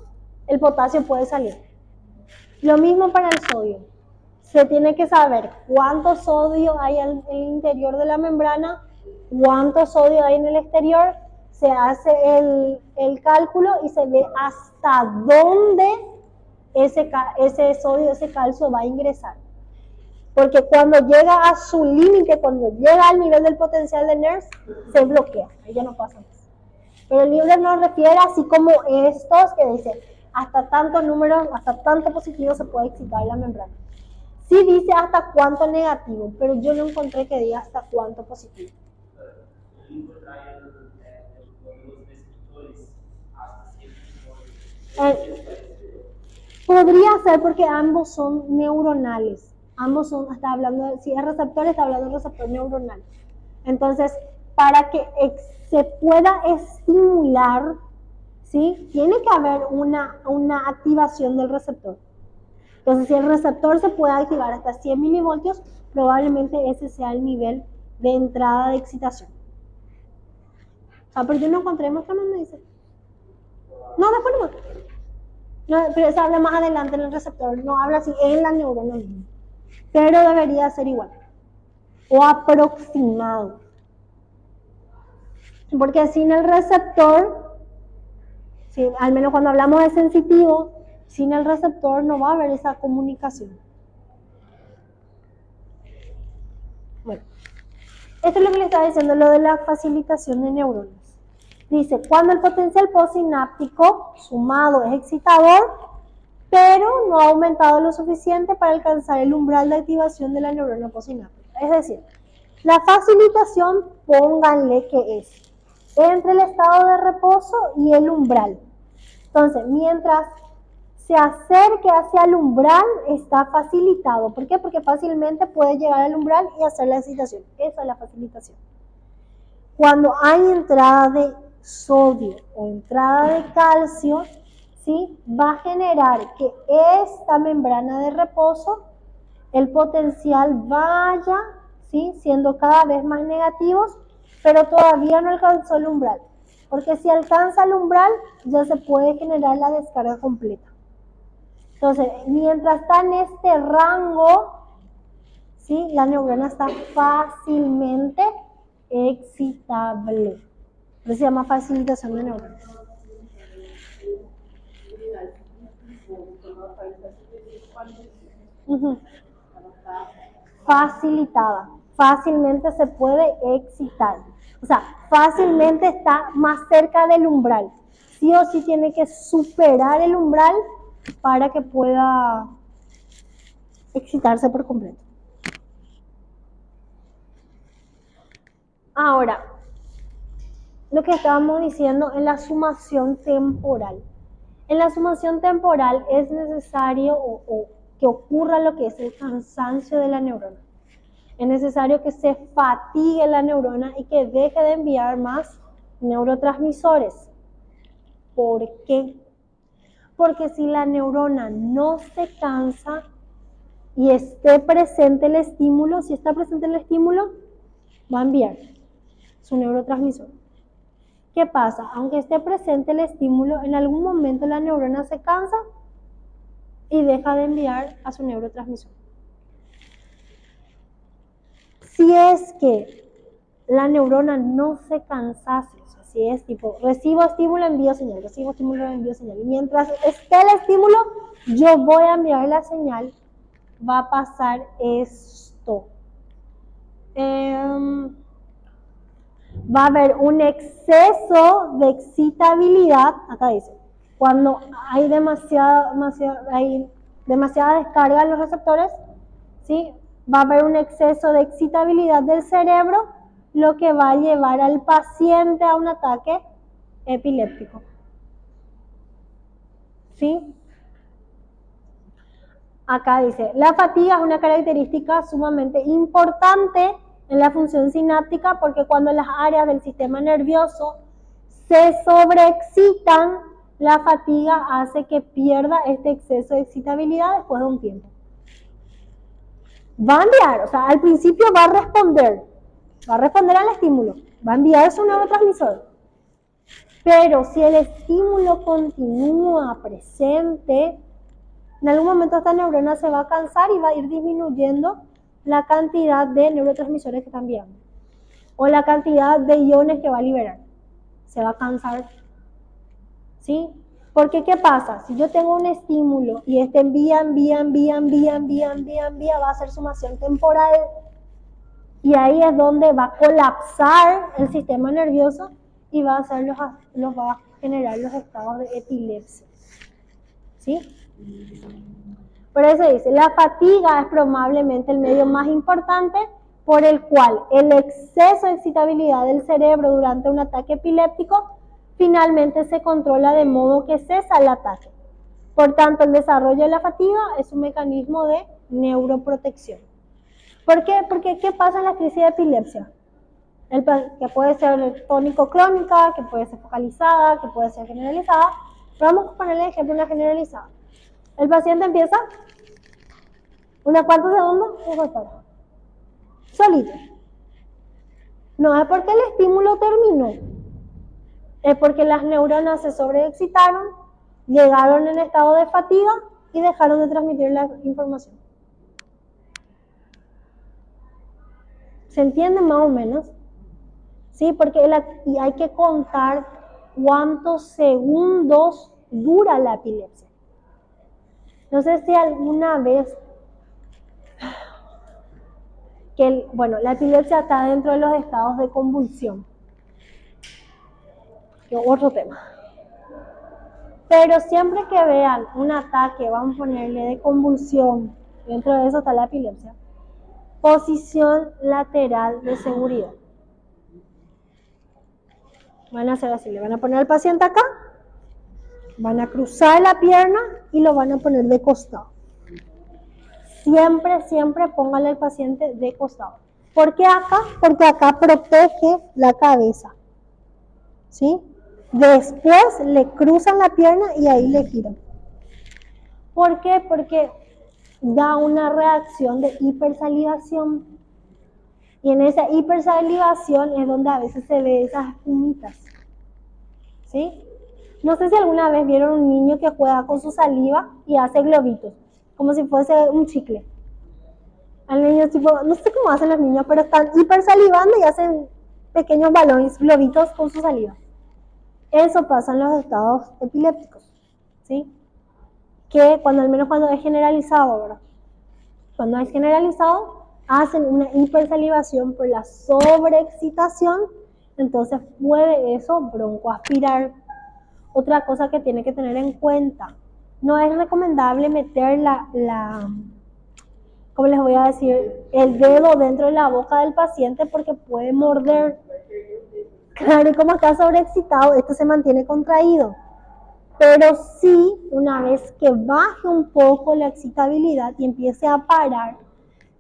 el potasio puede salir. Lo mismo para el sodio. se tiene que saber cuánto sodio hay en el interior de la membrana, cuánto sodio hay en el exterior, se hace el cálculo y se ve hasta dónde ese sodio, ese calcio va a ingresar. Porque cuando llega a su límite, cuando llega al nivel del potencial de NERS, se bloquea, ahí ya no pasa más. Pero el libro nos refiere así como estos que dicen, hasta tantos números, hasta tanto positivo se puede excitar la membrana. Sí dice hasta cuánto negativo, pero yo no encontré que diga hasta cuánto positivo. El libro trae los descriptores hasta 100 Podría ser porque ambos son neuronales. Ambos son, está hablando, si es receptor, está hablando de receptor neuronal. Entonces, para que se pueda estimular, ¿sí? Tiene que haber una activación del receptor. Entonces, si el receptor se puede activar hasta 100 milivoltios, probablemente ese sea el nivel de entrada de excitación. Pero yo no encontré, muéstrame dónde dice. No, después no muestro. No, pero eso habla más adelante en el receptor, no habla así en la neurona misma. Pero debería ser igual. O aproximado. Porque sin el receptor, ¿sí? Al menos cuando hablamos de sensitivo, sin el receptor no va a haber esa comunicación. Bueno, esto es lo que le estaba diciendo, lo de la facilitación de neuronas. Dice, cuando el potencial postsináptico sumado es excitador, pero no ha aumentado lo suficiente para alcanzar el umbral de activación de la neurona postsináptica. Es decir, la facilitación, pónganle que es entre el estado de reposo y el umbral. Entonces, mientras se acerque hacia el umbral, está facilitado. ¿Por qué? Porque fácilmente puede llegar al umbral y hacer la excitación. Esa es la facilitación. Cuando hay entrada de sodio o entrada de calcio, ¿sí? Va a generar que esta membrana de reposo, el potencial vaya, ¿sí? Siendo cada vez más negativos, pero todavía no alcanzó el umbral. Porque si alcanza el umbral, ya se puede generar la descarga completa. Entonces, mientras está en este rango, ¿sí? La neurona está fácilmente excitable. Eso se llama facilitación de neuronas. Facilitada. Fácilmente se puede excitar. O sea, fácilmente está más cerca del umbral. Sí o sí tiene que superar el umbral para que pueda excitarse por completo. Ahora, lo que estábamos diciendo en la sumación temporal. En la sumación temporal es necesario que ocurra lo que es el cansancio de la neurona. Es necesario que se fatigue la neurona y que deje de enviar más neurotransmisores. ¿Por qué? Porque si la neurona no se cansa y esté presente el estímulo, si está presente el estímulo, va a enviar su neurotransmisor. ¿Qué pasa? Aunque esté presente el estímulo, en algún momento la neurona se cansa y deja de enviar a su neurotransmisor. Si es que la neurona no se cansase, o sea, si es tipo, recibo estímulo, envío señal, recibo estímulo, envío señal, y mientras esté el estímulo, yo voy a enviar la señal, va a pasar esto. Va a haber un exceso de excitabilidad, acá dice, cuando hay demasiada descarga en los receptores, ¿sí? Va a haber un exceso de excitabilidad del cerebro, lo que va a llevar al paciente a un ataque epiléptico. ¿Sí? Acá dice, la fatiga es una característica sumamente importante en la función sináptica porque cuando las áreas del sistema nervioso se sobreexcitan, la fatiga hace que pierda este exceso de excitabilidad después de un tiempo. Va a enviar, o sea, al principio va a responder al estímulo, va a enviar su neurotransmisor. Pero si el estímulo continúa presente, En algún momento esta neurona se va a cansar y va a ir disminuyendo la cantidad de neurotransmisores que están enviando. O la cantidad de iones que va a liberar. Se va a cansar. ¿Sí? Porque ¿qué pasa? Si yo tengo un estímulo y este envía, va a hacer sumación temporal. Y ahí es donde va a colapsar el sistema nervioso y va a generar los estados de epilepsia. ¿Sí? Por eso dice, la fatiga es probablemente el medio más importante por el cual el exceso de excitabilidad del cerebro durante un ataque epiléptico finalmente se controla de modo que cesa el ataque. Por tanto, el desarrollo de la fatiga es un mecanismo de neuroprotección. ¿Por qué? Porque ¿qué pasa en la crisis de epilepsia? Que puede ser tónico-crónica, que puede ser focalizada, que puede ser generalizada. Pero vamos a poner el ejemplo de una generalizada. El paciente empieza, unos cuantos segundos, y se para. Solito. No es porque el estímulo terminó, es porque las neuronas se sobreexcitaron, llegaron en estado de fatiga y dejaron de transmitir la información. ¿Se entiende más o menos? Sí, porque y hay que contar cuántos segundos dura la epilepsia. No sé si alguna vez la epilepsia está dentro de los estados de convulsión. Que otro tema. Pero siempre que vean un ataque, vamos a ponerle de convulsión, dentro de eso está la epilepsia. Posición lateral de seguridad. Van a hacer así, le van a poner al paciente acá, van a cruzar la pierna y lo van a poner de costado. Siempre póngale al paciente de costado. ¿Por qué acá? Porque acá protege la cabeza. ¿Sí? Después le cruzan la pierna y ahí le giran. ¿Por qué? Porque da una reacción de hipersalivación. Y en esa hipersalivación es donde a veces se ve esas espumitas. ¿Sí? No sé si alguna vez vieron un niño que juega con su saliva y hace globitos, como si fuese un chicle. Al niño tipo, no sé cómo hacen los niños, pero están hipersalivando y hacen pequeños balones, globitos con su saliva. Eso pasa en los estados epilépticos, ¿sí? Que al menos cuando es generalizado, ¿verdad? Cuando es generalizado, hacen una hipersalivación por la sobreexcitación, entonces puede eso broncoaspirar. Otra cosa que tiene que tener en cuenta, no es recomendable meter ¿cómo les voy a decir? El dedo dentro de la boca del paciente porque puede morder. Claro, y como está sobreexcitado, esto se mantiene contraído. Pero sí, una vez que baje un poco la excitabilidad y empiece a parar,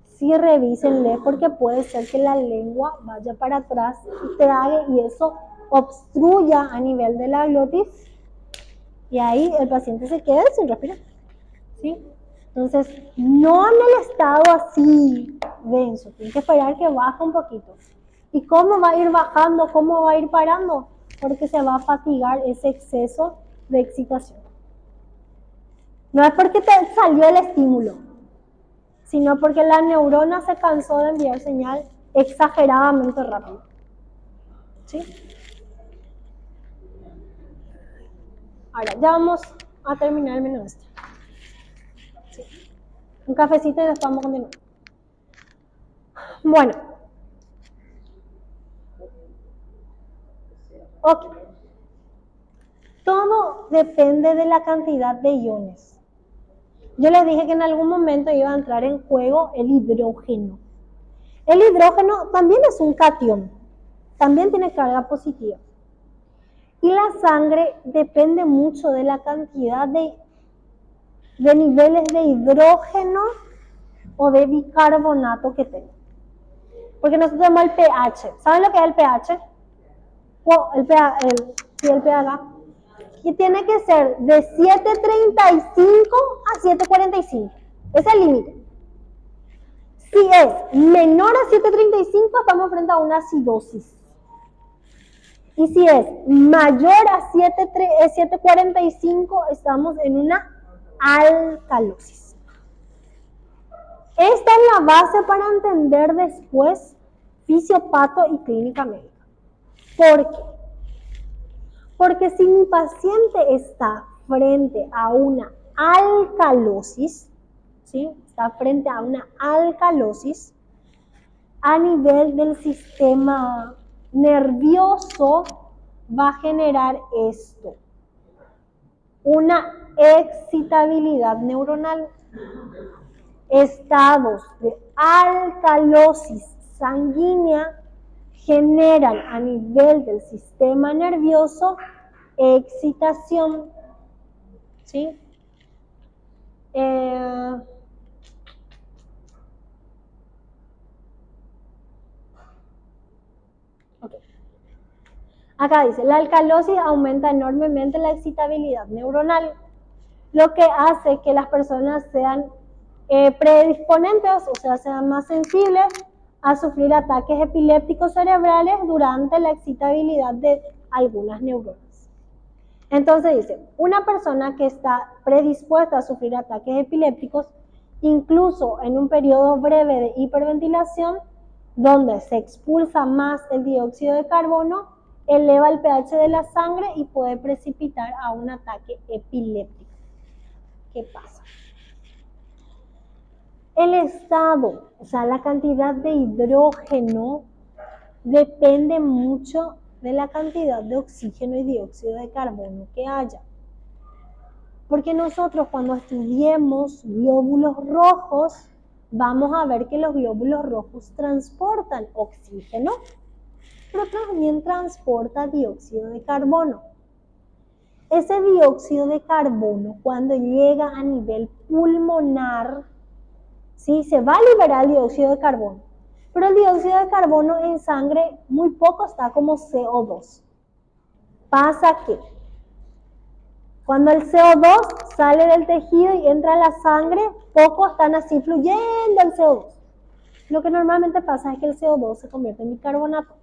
sí revísenle porque puede ser que la lengua vaya para atrás y trague y eso obstruya a nivel de la glotis y ahí el paciente se queda sin respirar. ¿Sí? Entonces, no en el estado así denso, tienen que esperar que baje un poquito. ¿Y cómo va a ir bajando? ¿Cómo va a ir parando? Porque se va a fatigar ese exceso de excitación. No es porque te salió el estímulo, sino porque la neurona se cansó de enviar señal exageradamente rápido. ¿Sí? Ahora, ya vamos a terminar el menú este. ¿Sí? Un cafecito y después vamos a continuar. Bueno. Ok. Todo depende de la cantidad de iones. Yo les dije que en algún momento iba a entrar en juego el hidrógeno. El hidrógeno también es un catión, también tiene carga positiva. Y la sangre depende mucho de la cantidad de niveles de hidrógeno o de bicarbonato que tenga. Porque nosotros tenemos el pH. ¿Saben lo que es el pH? El pH. Y tiene que ser de 7.35 a 7.45. Ese es el límite. Si es menor a 7.35, estamos frente a una acidosis. Y si es mayor a 7.45, estamos en una alcalosis. Esta es la base para entender después fisiopato y clínica médica. ¿Por qué? Porque si mi paciente está frente a una alcalosis, ¿sí? Está frente a una alcalosis, a nivel del sistema nervioso va a generar esto, una excitabilidad neuronal. Estados de alcalosis sanguínea generan a nivel del sistema nervioso excitación, ¿sí? Okay. Acá dice, la alcalosis aumenta enormemente la excitabilidad neuronal, lo que hace que las personas sean predisponentes, o sea, sean más sensibles a sufrir ataques epilépticos cerebrales durante la excitabilidad de algunas neuronas. Entonces dice, una persona que está predispuesta a sufrir ataques epilépticos, incluso en un periodo breve de hiperventilación, donde se expulsa más el dióxido de carbono, eleva el pH de la sangre y puede precipitar a un ataque epiléptico. ¿Qué pasa? El estado, o sea, la cantidad de hidrógeno depende mucho de la cantidad de oxígeno y dióxido de carbono que haya. Porque nosotros cuando estudiemos glóbulos rojos, vamos a ver que los glóbulos rojos transportan oxígeno, pero también transporta dióxido de carbono. Ese dióxido de carbono, cuando llega a nivel pulmonar, ¿sí? Se va a liberar el dióxido de carbono, pero el dióxido de carbono en sangre muy poco está como CO2. Pasa que cuando el CO2 sale del tejido y entra a la sangre, poco están así fluyendo el CO2. Lo que normalmente pasa es que el CO2 se convierte en bicarbonato.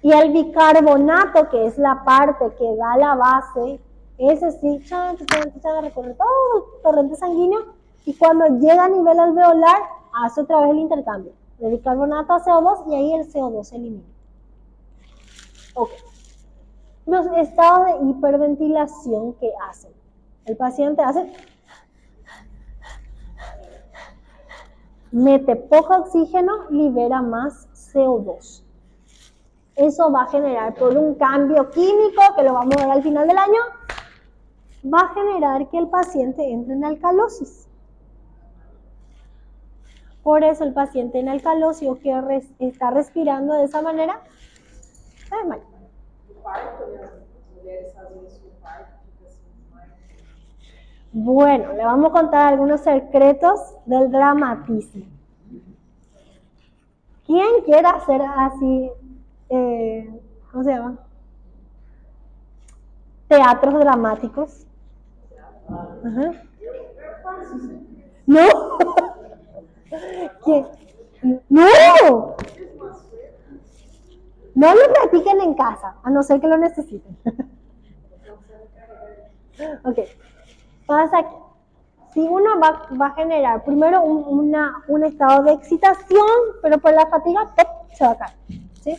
Y el bicarbonato, que es la parte que da la base, ese sí, recorre todo el torrente sanguíneo y cuando llega a nivel alveolar, hace otra vez el intercambio de bicarbonato a CO2 y ahí el CO2 se elimina. Ok. Los estados de hiperventilación que hacen. El paciente hace, mete poco oxígeno, libera más CO2. Eso va a generar por un cambio químico, que lo vamos a ver al final del año, va a generar que el paciente entre en alcalosis. Por eso el paciente en alcalosis o que está respirando de esa manera, se desmaya. Bueno, le vamos a contar algunos secretos del dramatismo. ¿Quién quiere hacer así, cómo se llama? Teatros dramáticos. Ajá. ¿No? ¿Quién? ¡No! No lo practiquen en casa, a no ser que lo necesiten. Ok. Pasa que si uno va a generar primero un estado de excitación, pero por la fatiga, se va a caer. ¿Sí?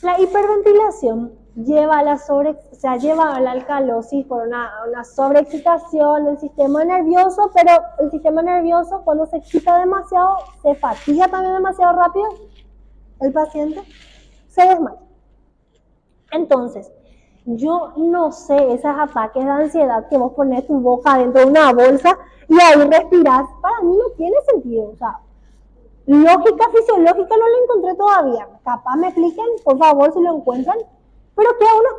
La hiperventilación lleva a la alcalosis por una sobreexcitación del sistema nervioso, pero el sistema nervioso cuando se excita demasiado, se fatiga también demasiado rápido, el paciente se desmaya. Entonces, yo no sé, esos ataques de ansiedad que vos pones tu boca dentro de una bolsa y ahí respirás, para mí no tiene sentido. O sea, lógica fisiológica no la encontré todavía. Capaz me expliquen, por favor, si lo encuentran. Pero ¿qué uno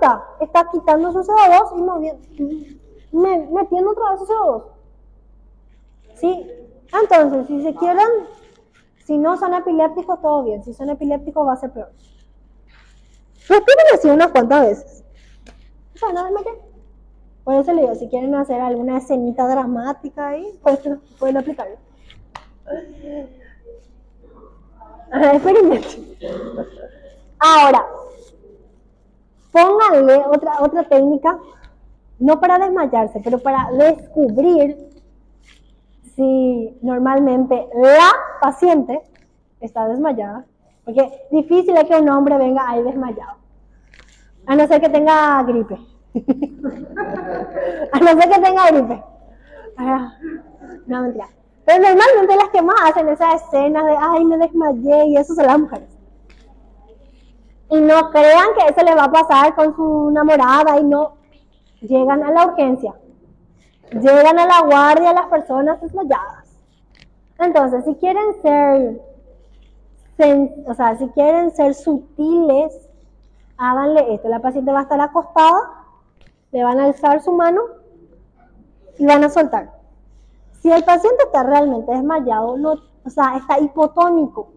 está quitando su CO2 y metiendo otra vez su CO2. ¿Sí? Entonces, si se quieren, si no son epilépticos, todo bien. Si son epilépticos, va a ser peor. Respiren así unas cuantas veces. O sea, nada más que. Por eso le digo, si quieren hacer alguna escenita dramática ahí, pues pueden aplicarlo. Experimenten. Ahora, pónganle otra técnica no para desmayarse, pero para descubrir si normalmente la paciente está desmayada, porque difícil es que un hombre venga ahí desmayado, a no ser que tenga gripe. A no ser que tenga gripe. No, mentira. Pero normalmente las que más hacen esas escenas de ay, me desmayé y eso son las mujeres. Y no crean que eso le va a pasar con su enamorada y no. Llegan a la urgencia. Llegan a la guardia las personas desmayadas. Entonces, si quieren ser sutiles, háganle esto. La paciente va a estar acostada, le van a alzar su mano y van a soltar. Si el paciente está realmente desmayado, está hipotónico,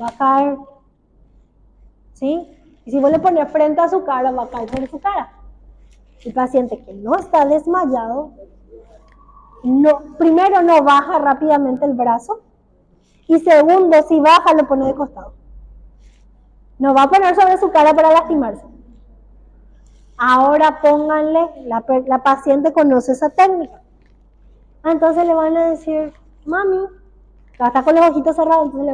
va a caer, ¿sí? Y si vos le pones frente a su cara, va a caer sobre su cara. El paciente que no está desmayado, primero no baja rápidamente el brazo, y segundo, si baja, lo pone de costado. No va a poner sobre su cara para lastimarse. Ahora pónganle, la paciente conoce esa técnica. Entonces le van a decir, mami, va a estar con los ojitos cerrados, entonces le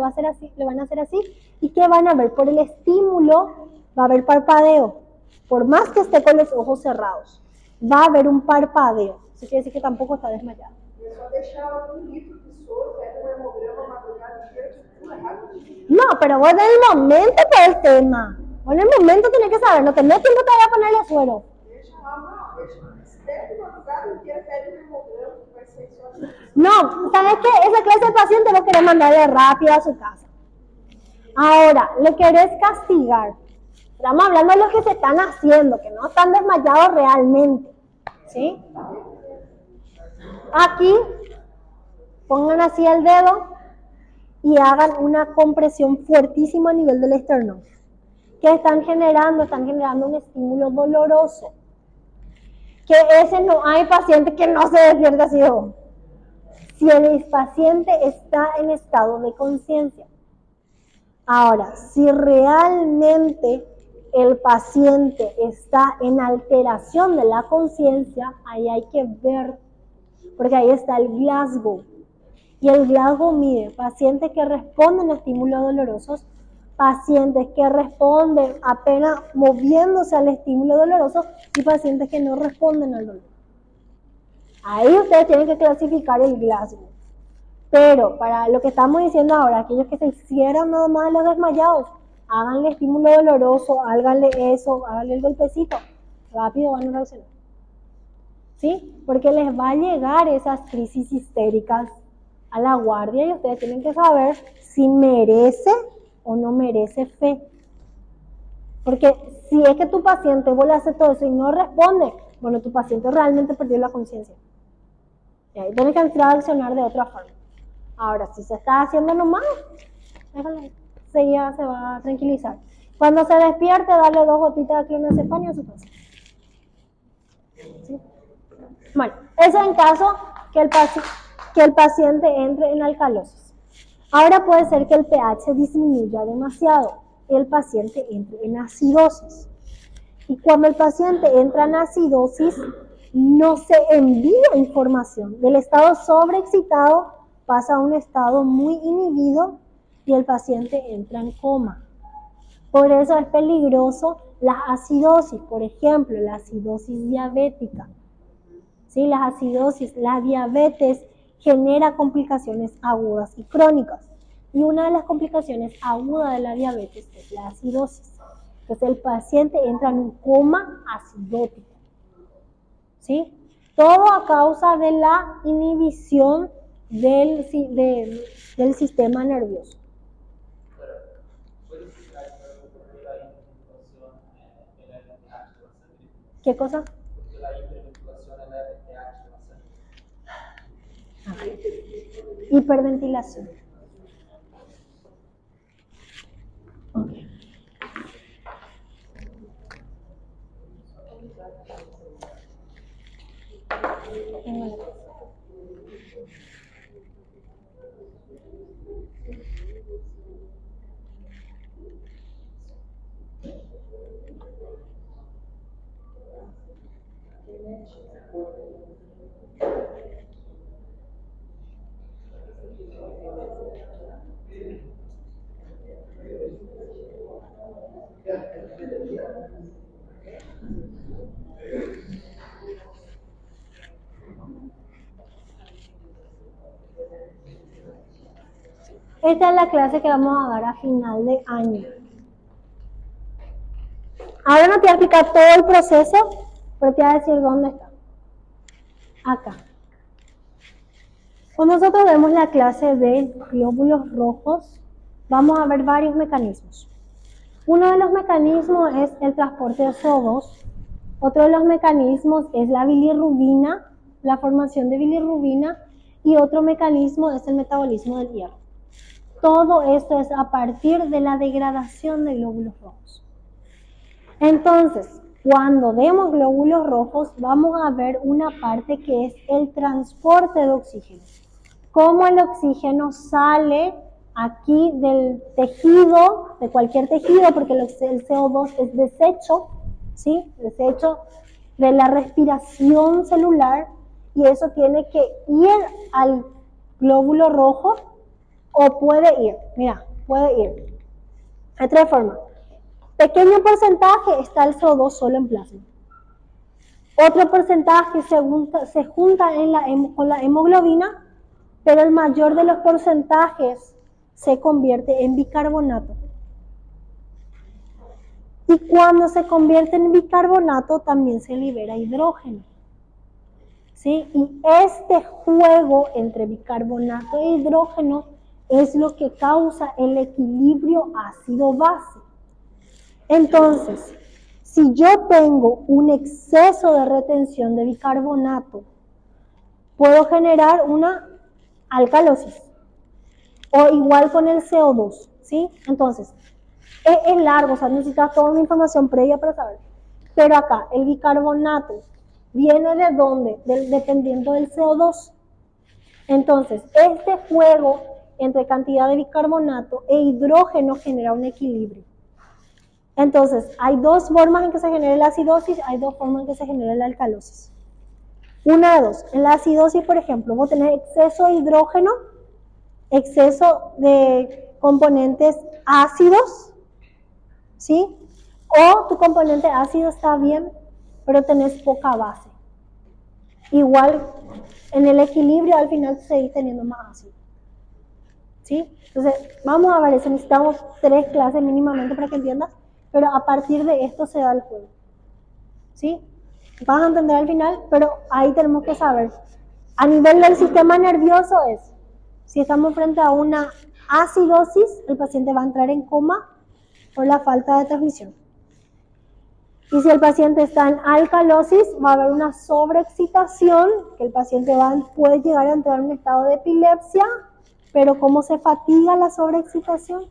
van a hacer así. ¿Y qué van a ver? Por el estímulo va a haber parpadeo. Por más que esté con los ojos cerrados, va a haber un parpadeo. Eso quiere decir que tampoco está desmayado. Só deixar 1 litro de soro, pega hemograma a madrugada inteira, tudo rápido. No, pero vos en el momento por el tema. Vos en el momento tenés que saber, no tenés tiempo todavía a ponerle suero. Deixa lá, não, deixa. Espera a madrugada inteira, pega hemograma, que vai ser só assim. No, ¿sabes qué? Esa clase de paciente vos querés mandarle rápido a su casa. Ahora, le querés castigar. Estamos hablando de los que se están haciendo, que no están desmayados realmente. ¿Sí? Aquí, pongan así el dedo y hagan una compresión fuertísima a nivel del esternón. ¿Qué están generando? Están generando un estímulo doloroso. Que ese no hay paciente que no se despierte así. Si el paciente está en estado de conciencia. Ahora, si realmente el paciente está en alteración de la conciencia, ahí hay que ver, porque ahí está el Glasgow. Y el Glasgow mide pacientes que responden a estímulos dolorosos, pacientes que responden apenas moviéndose al estímulo doloroso y pacientes que no responden al dolor. Ahí ustedes tienen que clasificar el Glasgow. Pero para lo que estamos diciendo ahora, aquellos que se hicieran nada más de los desmayados, háganle estímulo doloroso, háganle eso, háganle el golpecito, rápido van a reaccionar. ¿Sí? Porque les va a llegar esas crisis histéricas a la guardia y ustedes tienen que saber si merece o no merece fe. Porque si es que tu paciente vos le haces todo eso y no responde, bueno, tu paciente realmente perdió la conciencia. Y ahí tienes que entrar a accionar de otra forma. Ahora, si se está haciendo nomás, déjale, ya se va a tranquilizar. Cuando se despierte, darle 2 gotitas de clonazepam a su paciente. ¿Sí? Bueno, eso en caso que el paciente entre en alcalosis. Ahora puede ser que el pH disminuya demasiado y el paciente entre en acidosis. Y cuando el paciente entra en acidosis, no se envía información. Del estado sobreexcitado pasa a un estado muy inhibido y el paciente entra en coma. Por eso es peligroso la acidosis, por ejemplo, la acidosis diabética. ¿Sí? La diabetes genera complicaciones agudas y crónicas. Y una de las complicaciones agudas de la diabetes es la acidosis. Entonces el paciente entra en un coma acidótico. ¿Sí? Todo a causa de la inhibición del sistema nervioso. ¿Qué cosa? Porque la hiperventilación eleva el pH de la sangre. Hiperventilación. Okay. Esta es la clase que vamos a dar a final de año. Ahora no te voy a explicar todo el proceso, pero te voy a decir dónde está. Acá. Cuando nosotros vemos la clase de glóbulos rojos, vamos a ver varios mecanismos. Uno de los mecanismos es el transporte de CO2. Otro de los mecanismos es la bilirrubina, la formación de bilirrubina. Y otro mecanismo es el metabolismo del hierro. Todo esto es a partir de la degradación de glóbulos rojos. Entonces, cuando vemos glóbulos rojos, vamos a ver una parte que es el transporte de oxígeno. Cómo el oxígeno sale aquí del tejido, de cualquier tejido, porque el CO2 es desecho, ¿sí? Desecho de la respiración celular, y eso tiene que ir al glóbulo rojo, o puede ir, mira, puede ir. Hay tres formas. Pequeño porcentaje está el CO2 solo en plasma. Otro porcentaje se junta con la hemoglobina, pero el mayor de los porcentajes se convierte en bicarbonato. Y cuando se convierte en bicarbonato también se libera hidrógeno. ¿Sí? Y este juego entre bicarbonato e hidrógeno es lo que causa el equilibrio ácido-base. Entonces, si yo tengo un exceso de retención de bicarbonato, puedo generar una alcalosis, o igual con el CO2, ¿sí? Entonces, es largo, o sea, necesitas toda una información previa para saber. Pero acá, el bicarbonato viene de dónde, dependiendo del CO2. Entonces, este juego entre cantidad de bicarbonato e hidrógeno genera un equilibrio. Entonces, hay dos formas en que se genera la acidosis, hay dos formas en que se genera la alcalosis. Una de dos. En la acidosis, por ejemplo, vos tenés exceso de hidrógeno, exceso de componentes ácidos, ¿sí? O tu componente ácido está bien, pero tenés poca base. Igual, en el equilibrio al final seguís teniendo más ácido. ¿Sí? Entonces, vamos a ver eso. Necesitamos 3 clases mínimamente para que entiendas, pero a partir de esto se da el juego. ¿Sí? Vas a entender al final, pero ahí tenemos que saber. A nivel del sistema nervioso es, si estamos frente a una acidosis, el paciente va a entrar en coma por la falta de transmisión. Y si el paciente está en alcalosis, va a haber una sobreexcitación, que el paciente puede llegar a entrar en un estado de epilepsia, pero como se fatiga la sobreexcitación,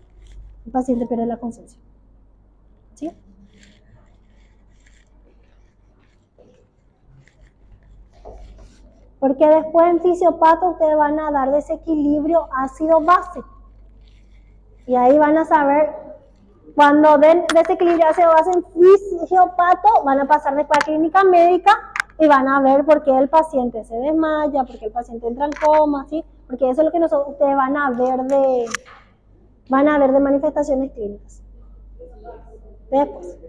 el paciente pierde la conciencia. ¿Sí? Porque después en fisiopato ustedes van a dar desequilibrio ácido-base. Y ahí van a saber, cuando den desequilibrio ácido-base en fisiopato, van a pasar después a clínica médica y van a ver por qué el paciente se desmaya, por qué el paciente entra en coma, ¿sí? Porque eso es lo que ustedes van a ver de manifestaciones clínicas. Después.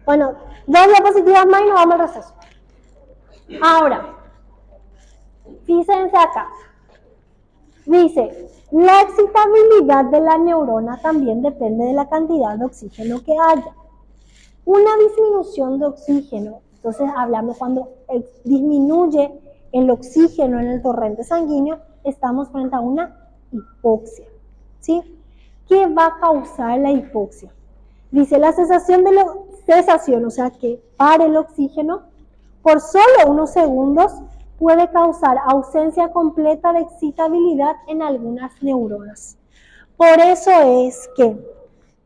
Bueno, 2 diapositivas más y nos vamos al receso. Ahora, fíjense acá. Dice, la excitabilidad de la neurona también depende de la cantidad de oxígeno que haya. Una disminución de oxígeno, entonces hablando cuando disminuye el oxígeno en el torrente sanguíneo, estamos frente a una hipoxia. ¿Sí? ¿Qué va a causar la hipoxia? Dice, la cesación, o sea, que pare el oxígeno por solo unos segundos puede causar ausencia completa de excitabilidad en algunas neuronas. Por eso es que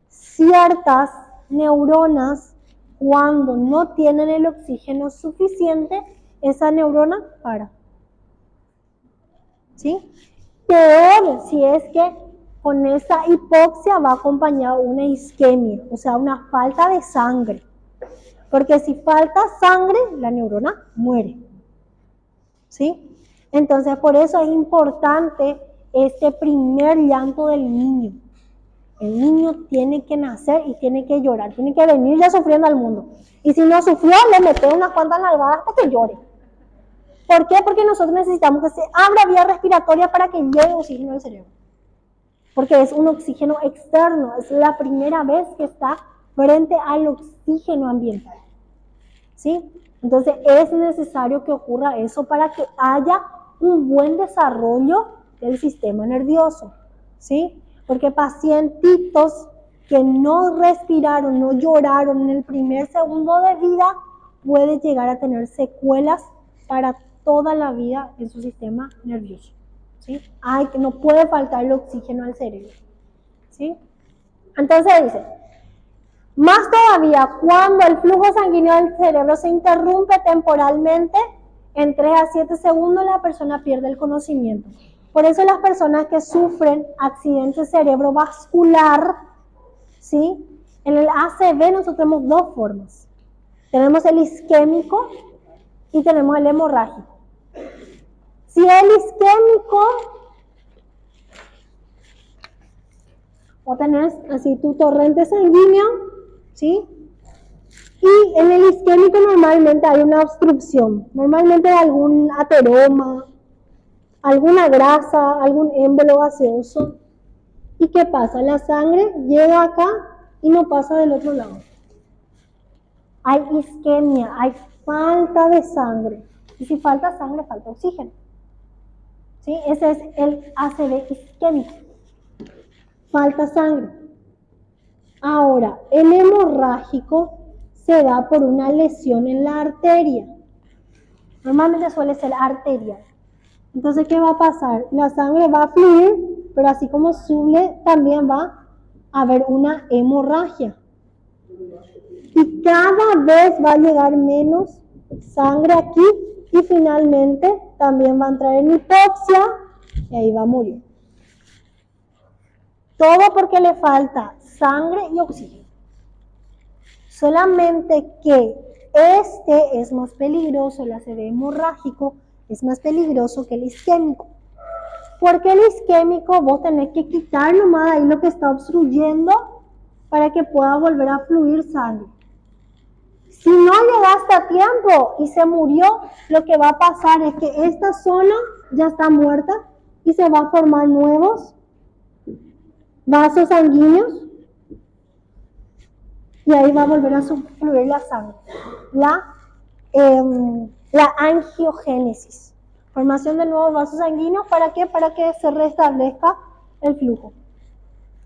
ciertas neuronas, cuando no tienen el oxígeno suficiente, esa neurona para. ¿Sí? Peor si es que Con esa hipoxia va acompañada una isquemia, o sea, una falta de sangre. Porque si falta sangre, la neurona muere. ¿Sí? Entonces, por eso es importante este primer llanto del niño. El niño tiene que nacer y tiene que llorar, tiene que venir ya sufriendo al mundo. Y si no sufrió, le mete unas cuantas nalgadas hasta que llore. ¿Por qué? Porque nosotros necesitamos que se abra vía respiratoria para que llegue oxígeno al cerebro. Porque es un oxígeno externo, es la primera vez que está frente al oxígeno ambiental. ¿Sí? Entonces es necesario que ocurra eso para que haya un buen desarrollo del sistema nervioso. ¿Sí? Porque pacientitos que no respiraron, no lloraron en el primer segundo de vida, pueden llegar a tener secuelas para toda la vida en su sistema nervioso. ¿Sí? No puede faltar el oxígeno al cerebro. ¿Sí? Entonces dice, más todavía, cuando el flujo sanguíneo del cerebro se interrumpe temporalmente, en 3 a 7 segundos la persona pierde el conocimiento. Por eso las personas que sufren accidente cerebrovascular, ¿sí? En el ACV nosotros tenemos dos formas. Tenemos el isquémico y tenemos el hemorrágico. Si el isquémico, o tenés así tu torrente sanguíneo, ¿sí? Y en el isquémico normalmente hay una obstrucción, normalmente algún ateroma, alguna grasa, algún émbolo gaseoso. ¿Y qué pasa? La sangre llega acá y no pasa del otro lado. Hay isquemia, hay falta de sangre. Y si falta sangre, falta oxígeno. ¿Sí? Ese es el ACV isquémico. Falta sangre. Ahora, el hemorrágico se da por una lesión en la arteria. Normalmente suele ser arterial. Entonces, ¿qué va a pasar? La sangre va a fluir, pero así como sube, también va a haber una hemorragia. Y cada vez va a llegar menos sangre aquí y finalmente también va a entrar en hipoxia y ahí va a morir. Todo porque le falta sangre y oxígeno. Solamente que este es más peligroso, el ACV hemorrágico es más peligroso que el isquémico. Porque el isquémico vos tenés que quitar nomás ahí lo que está obstruyendo para que pueda volver a fluir sangre. Si no llegaste a tiempo y se murió, lo que va a pasar es que esta zona ya está muerta y se va a formar nuevos vasos sanguíneos y ahí va a volver a fluir la sangre. La angiogénesis. Formación de nuevos vasos sanguíneos, ¿para qué? Para que se restablezca el flujo.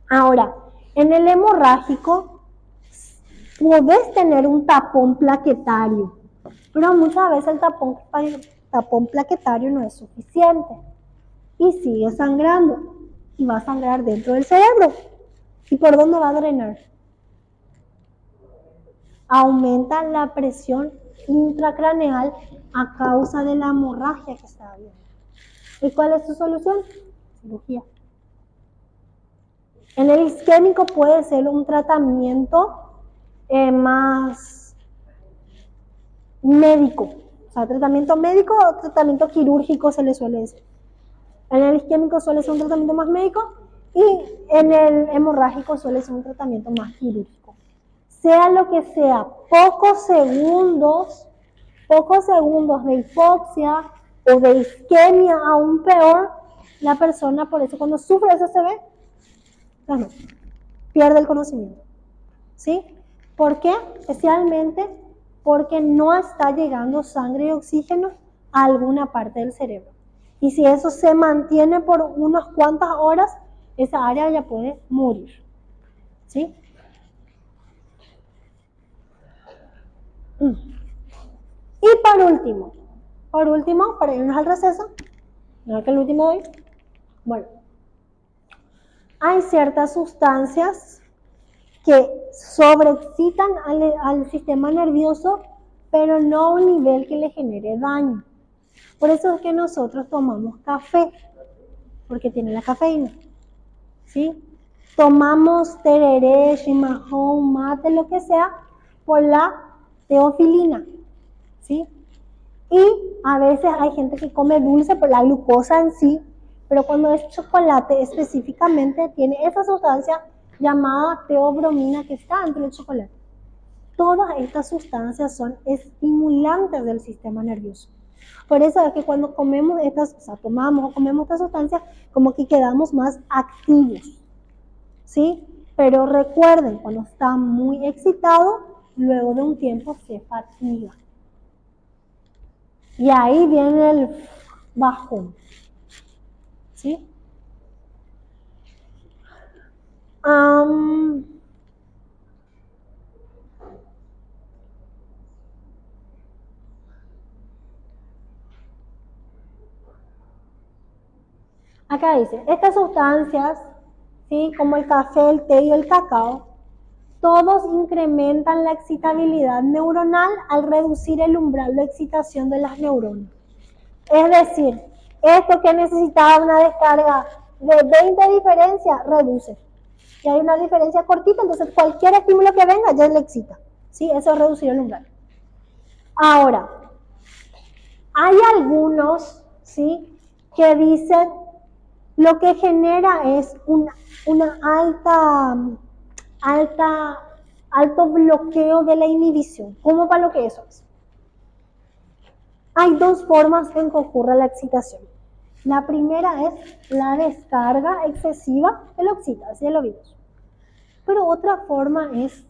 Ahora, en el hemorrágico, podés tener un tapón plaquetario, pero muchas veces el tapón plaquetario no es suficiente y sigue sangrando y va a sangrar dentro del cerebro. ¿Y por dónde va a drenar? Aumenta la presión intracraneal a causa de la hemorragia que está habiendo. ¿Y cuál es su solución? Cirugía. En el isquémico puede ser un tratamiento más médico, o sea, tratamiento médico o tratamiento quirúrgico se le suele decir. En el isquémico suele ser un tratamiento más médico y en el hemorrágico suele ser un tratamiento más quirúrgico. Sea lo que sea, pocos segundos de hipoxia o de isquemia, aún peor, la persona, por eso cuando sufre ese ACV, pierde el conocimiento. ¿Sí? ¿Por qué? Especialmente porque no está llegando sangre y oxígeno a alguna parte del cerebro. Y si eso se mantiene por unas cuantas horas, esa área ya puede morir. ¿Sí? Y por último, para irnos al receso, no es que el último de hoy, bueno, hay ciertas sustancias que sobreexcitan al sistema nervioso, pero no a un nivel que le genere daño. Por eso es que nosotros tomamos café, porque tiene la cafeína. ¿sí? Tomamos tereré, chimarrón, mate, lo que sea, por la teofilina, ¿sí? Y a veces hay gente que come dulce por la glucosa en sí, pero cuando es chocolate específicamente tiene esa sustancia llamada teobromina que está dentro del chocolate. Todas estas sustancias son estimulantes del sistema nervioso. Por eso es que cuando comemos estas, o sea, tomamos o comemos estas sustancias, como que quedamos más activos, ¿sí? Pero recuerden, cuando está muy excitado, luego de un tiempo se fatiga. Y ahí viene el bajón, ¿sí? Acá dice, estas sustancias, ¿sí? Como el café, el té y el cacao, todos incrementan la excitabilidad neuronal al reducir el umbral de excitación de las neuronas. Es decir, esto que necesitaba una descarga de 20 diferencias, reduce. Si hay una diferencia cortita, entonces cualquier estímulo que venga ya le excita. ¿Sí? Eso es reducir el umbral. Ahora, hay algunos, ¿sí?, que dicen lo que genera es una alto bloqueo de la inhibición. ¿Cómo para lo que eso es? Hay dos formas en que ocurre la excitación. La primera es la descarga excesiva que lo excita, así lo vimos. Pero otra forma es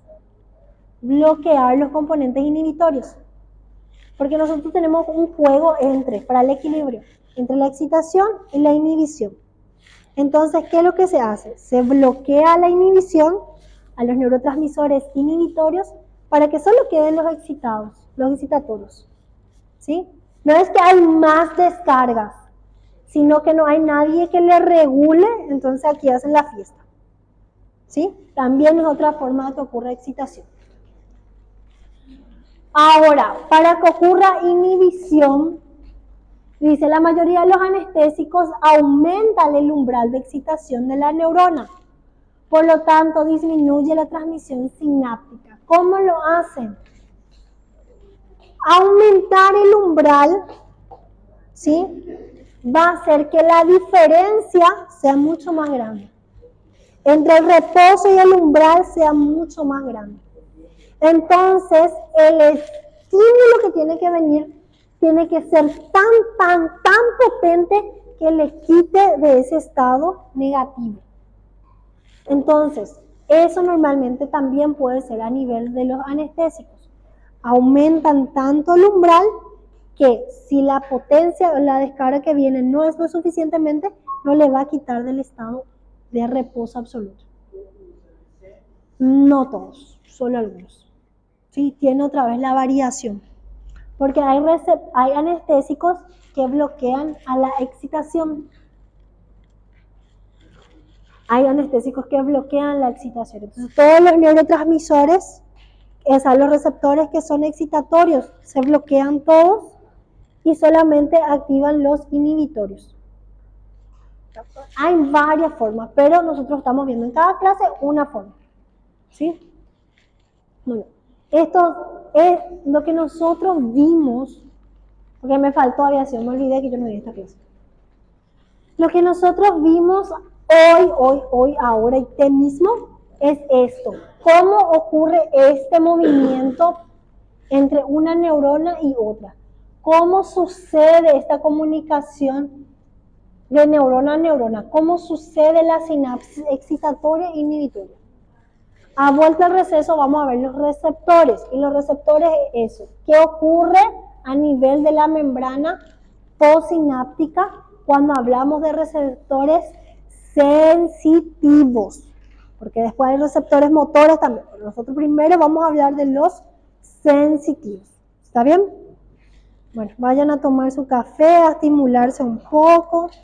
bloquear los componentes inhibitorios. Porque nosotros tenemos un juego para el equilibrio, entre la excitación y la inhibición. Entonces, ¿qué es lo que se hace? Se bloquea la inhibición a los neurotransmisores inhibitorios para que solo queden los excitados, los excitatorios. ¿Sí? No es que hay más descargas, sino que no hay nadie que le regule, entonces aquí hacen la fiesta. ¿Sí? También es otra forma de que ocurra excitación. Ahora, para que ocurra inhibición, dice la mayoría de los anestésicos aumentan el umbral de excitación de la neurona. Por lo tanto, disminuye la transmisión sináptica. ¿Cómo lo hacen? Aumentar el umbral, ¿sí?, va a hacer que la diferencia sea mucho más grande. Entre el reposo y el umbral sea mucho más grande. Entonces, el estímulo que tiene que venir tiene que ser tan potente que le quite de ese estado negativo. Entonces, eso normalmente también puede ser a nivel de los anestésicos. Aumentan tanto el umbral que si la potencia o la descarga que viene no es lo suficientemente, no le va a quitar del estado de reposo absoluto. No todos, solo algunos. Sí, tiene otra vez la variación. Porque hay anestésicos que bloquean a la excitación. Hay anestésicos que bloquean la excitación. Entonces, todos los neurotransmisores, los receptores que son excitatorios, se bloquean todos y solamente activan los inhibitorios. Hay varias formas, pero nosotros estamos viendo en cada clase una forma. ¿Sí? Bueno, esto es lo que nosotros vimos, porque me faltó aviación, me olvidé que yo no vi esta clase. Lo que nosotros vimos hoy, ahora y mismo, es esto. ¿Cómo ocurre este movimiento entre una neurona y otra? ¿Cómo sucede esta comunicación de neurona a neurona? ¿Cómo sucede la sinapsis excitatoria e inhibitoria? A vuelta al receso vamos a ver los receptores. Y los receptores es eso. ¿Qué ocurre a nivel de la membrana postsináptica cuando hablamos de receptores sensitivos? Porque después hay receptores motores también. Pero nosotros primero vamos a hablar de los sensitivos. ¿Está bien? Bueno, vayan a tomar su café, a estimularse un poco.